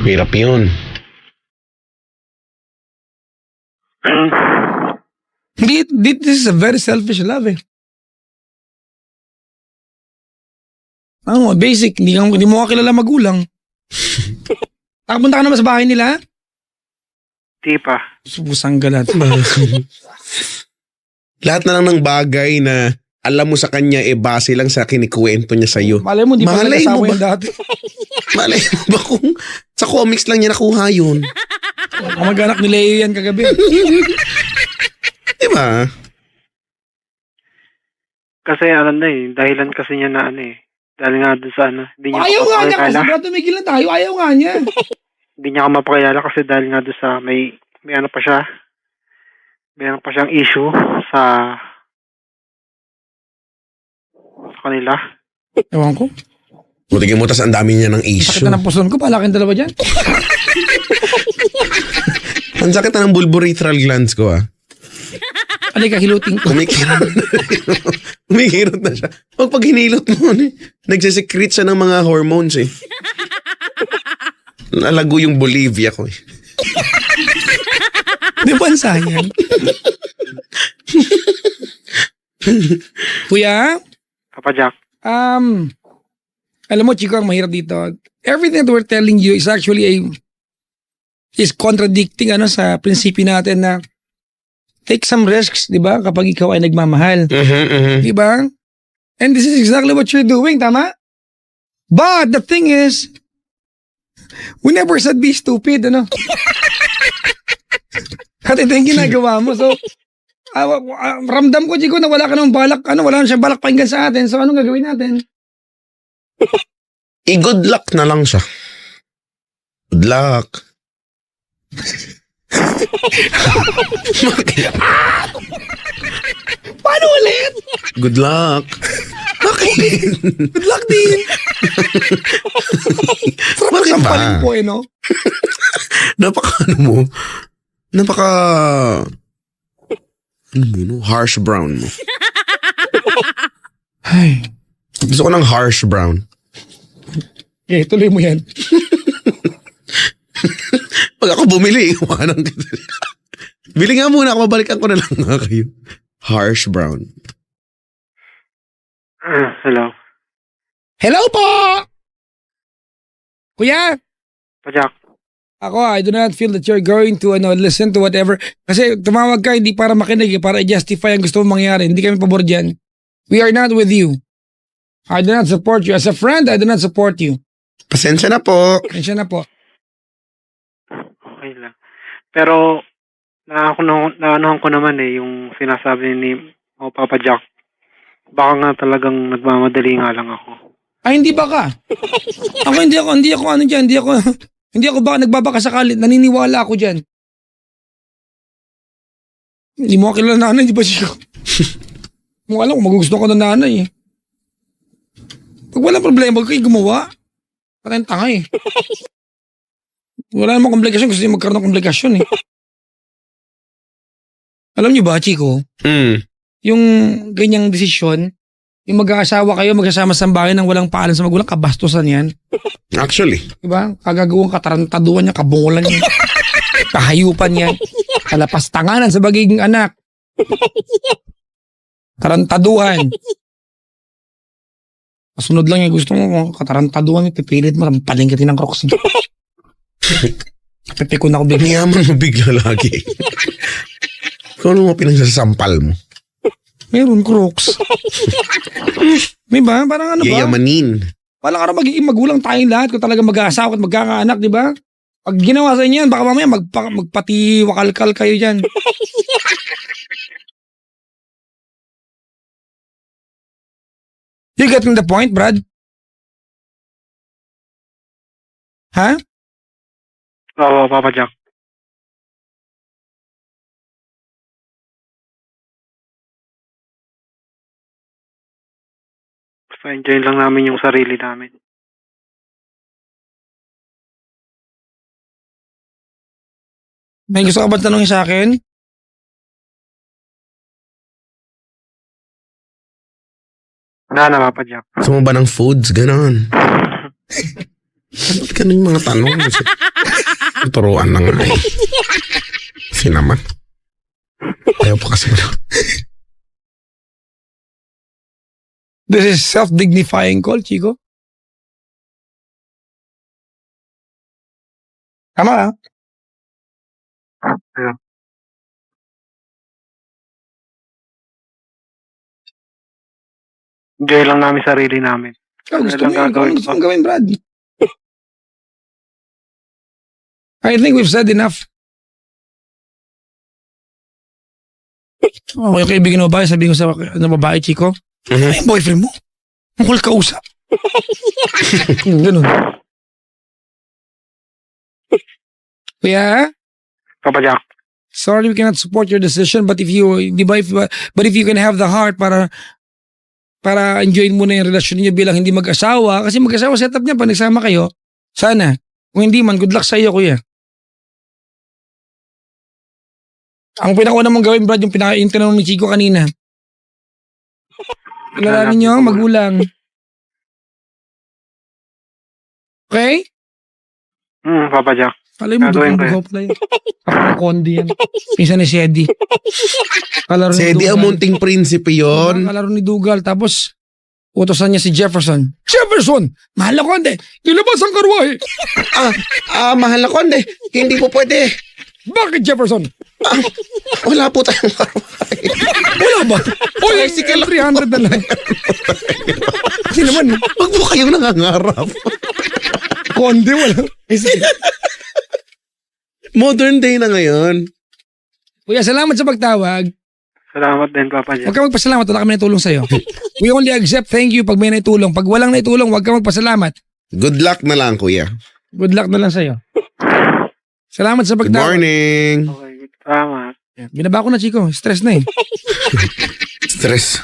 Mahirap yun. This is a very selfish love eh. Ano, basic, hindi mo ka kilala magulang. Nakapunta ka naman sa bahay nila? Di pa. Subusang galat. Lahat na lang ng bagay na alam mo sa kanya base lang sa kinikwento niya sa'yo. Malay mo, di pa Malay mo nagkasama ba? yung dati. Malay mo ba kung sa comics lang niya nakuha yun? Kamag-anak ni Leo yan kagabi. Diba? Kasi ano na eh, dahilan kasi niya na ano eh. Dahil nga doon sa ano, hindi niya Ayaw ako nga niya kasi mapakilala. bro, tumigil na tayo. Ayaw nga niya. Hindi niya ako mapakilala kasi dahil nga doon sa may ano pa siya. May ano pa siyang issue sa kanila. Ewan ko. Buti mo, tas ang dami niya ng issue. Sakit na ng puson ko. Palakin dalawa dyan. Ang sakit na ng bulbourethral glands ko, ah. Alika, hiluting ko. Kumikirot na siya. Pag hinilot mo, nagsisecrete siya ng mga hormones, eh. Nalago yung Bolivia ko, eh. Di ba ang sayang? Kuya, Papa Jack. alam mo, Chico, ang mahirap dito. Everything that we're telling you is actually is contradicting sa prinsipyo natin na take some risks, di ba? Kapag ikaw ay nagmamahal. Di ba? And this is exactly what you're doing, tama? But the thing is, we never said be stupid, ano? At ito yung ginagawa mo. So, ramdam ko, Chico, na wala ka nang balak, wala na siyang balak pakinggan sa atin. So, anong gagawin natin? I-good luck na lang siya. Good luck. Paano ulit? Good luck. Bakit? Good luck din. Sarap Bakit ng ba? paling po no? Ano mo? Napaka... harsh brown mo. Ay. Gusto ko ng harsh brown. Okay, tuloy mo yan. Pag ako bumili, iwanan kita. Bili nga muna ako, babalikan ko na lang nga kayo. Harsh brown. Hello. Hello po! Kuya, Pajak. ako, I do not feel that you're going to listen to whatever. Kasi tumawag ka, hindi para makinig, para i-justify ang gusto mong mangyari. Hindi kami pabor dyan. We are not with you. I do not support you. As a friend, I do not support you. Pasensya na po. Kensya na po. Okay lang. Pero, naanuhan ko naman yung sinasabi ni Papa Jack. Baka nga talagang nagmamadali nga lang ako. Ay, hindi ba ka? Hindi ako ano dyan, hindi ako baka nagbabaka sakali, naniniwala ako dyan. Hindi mo kilala nanay, di ba siya? Mo alam kung magugusto ko ng nanay eh. Pag walang problema, huwag kayo gumawa. Patayang tanga eh. Wala namang komplikasyon, gusto niya magkaroon ng komplikasyon eh. Alam niyo ba, Chico? Yung ganyang desisyon, yung mag-aasawa kayo, magsasama sa bahay nang walang paalam sa magulang, kabastusan yan. Actually. Diba? Kagagawang katarantaduan niya, kabungulan niya. Kahayupan yan. Kalapastanganan sa bagiging anak. Tarantaduhan. Kasunod lang yung gusto mo, katarantaduhan, pipilit mo, rampaling ka ng crocs. Pipiko na ako bigla. Niyaman mo bigla lagi. Kung ano mo pinagsasampal mo? Meron crocs. Diba? Parang ano ba? Yayamanin. Parang araw magiging magulang tayong lahat kung talaga mag-aasawa at magkakaanak, di ba? Pag ginawa sa inyo yan, baka mamaya magpatiwakalkal kayo dyan. You getting the point, Brad? Ha? Oo, Papa Jack. Basta enjoy lang namin yung sarili namin. May gusto ka ba tanongin sa akin? Wala na, Papa Jack. Gusto mo ba ng foods? Ganon. Ba't ganun yung mga tanong? Turuan na nga eh. Kasi naman. Ayaw pa kasi mo. This is self-dignifying call, Chico. Tama ha? Yeah. Enjoy lang namin sarili namin. Ikaw, gusto Ano mo lang yun? Ikaw, gagawin ano gusto ko? mong gawin, Brad? I think we've said enough. Okay, kaibigan mo ba? Sabihin ko sa babae, Chico. Ay, yung boyfriend mo. Mukul ka usap. Ganun. Kuya, Papa Jack. sorry we cannot support your decision, but if you, di ba, but if you can have the heart para enjoyin mo na yung relasyon niyo bilang hindi mag-asawa, kasi mag-asawa setup niya pag nagsama kayo, sana. Kung hindi man, good luck sa iyo, kuya. Ang pinakauna mong gawin, Brad, yung tinanong ni Chico kanina. Kilalanin niyo ang magulang. Okay? Papa Jack. Kalay mo, Gagawin ko doon yan. go play. Kapag kondi yan. Pinsan ni Sedi. Kalaro ni Sedi Dugal. ang munting prinsipe yon. Kalaro ni Dugal. Tapos, utosan niya si Jefferson. Jefferson! Mahal na konde! Ilabas ang karwahe! Mahal ako, hindi. Hindi po pwede. Bakit Jefferson? Wala po tayong karwahe. Wala ba? Oy, sige, 300 na lang. Kasi naman, Huwag po kayong nangangarap. konde wala. Eh, sige. Modern day na ngayon. Kuya, salamat sa pagtawag. Salamat din, Papa Jack. Huwag ka magpasalamat, wala kami naitulong sa'yo. We only accept thank you pag may naitulong. Pag walang naitulong, huwag ka magpasalamat. Good luck na lang, kuya. Good luck na lang sa'yo. Salamat sa Good pagtawag. morning. Okay, salamat. Binaba ko na, Chico. Stress na eh. Stress.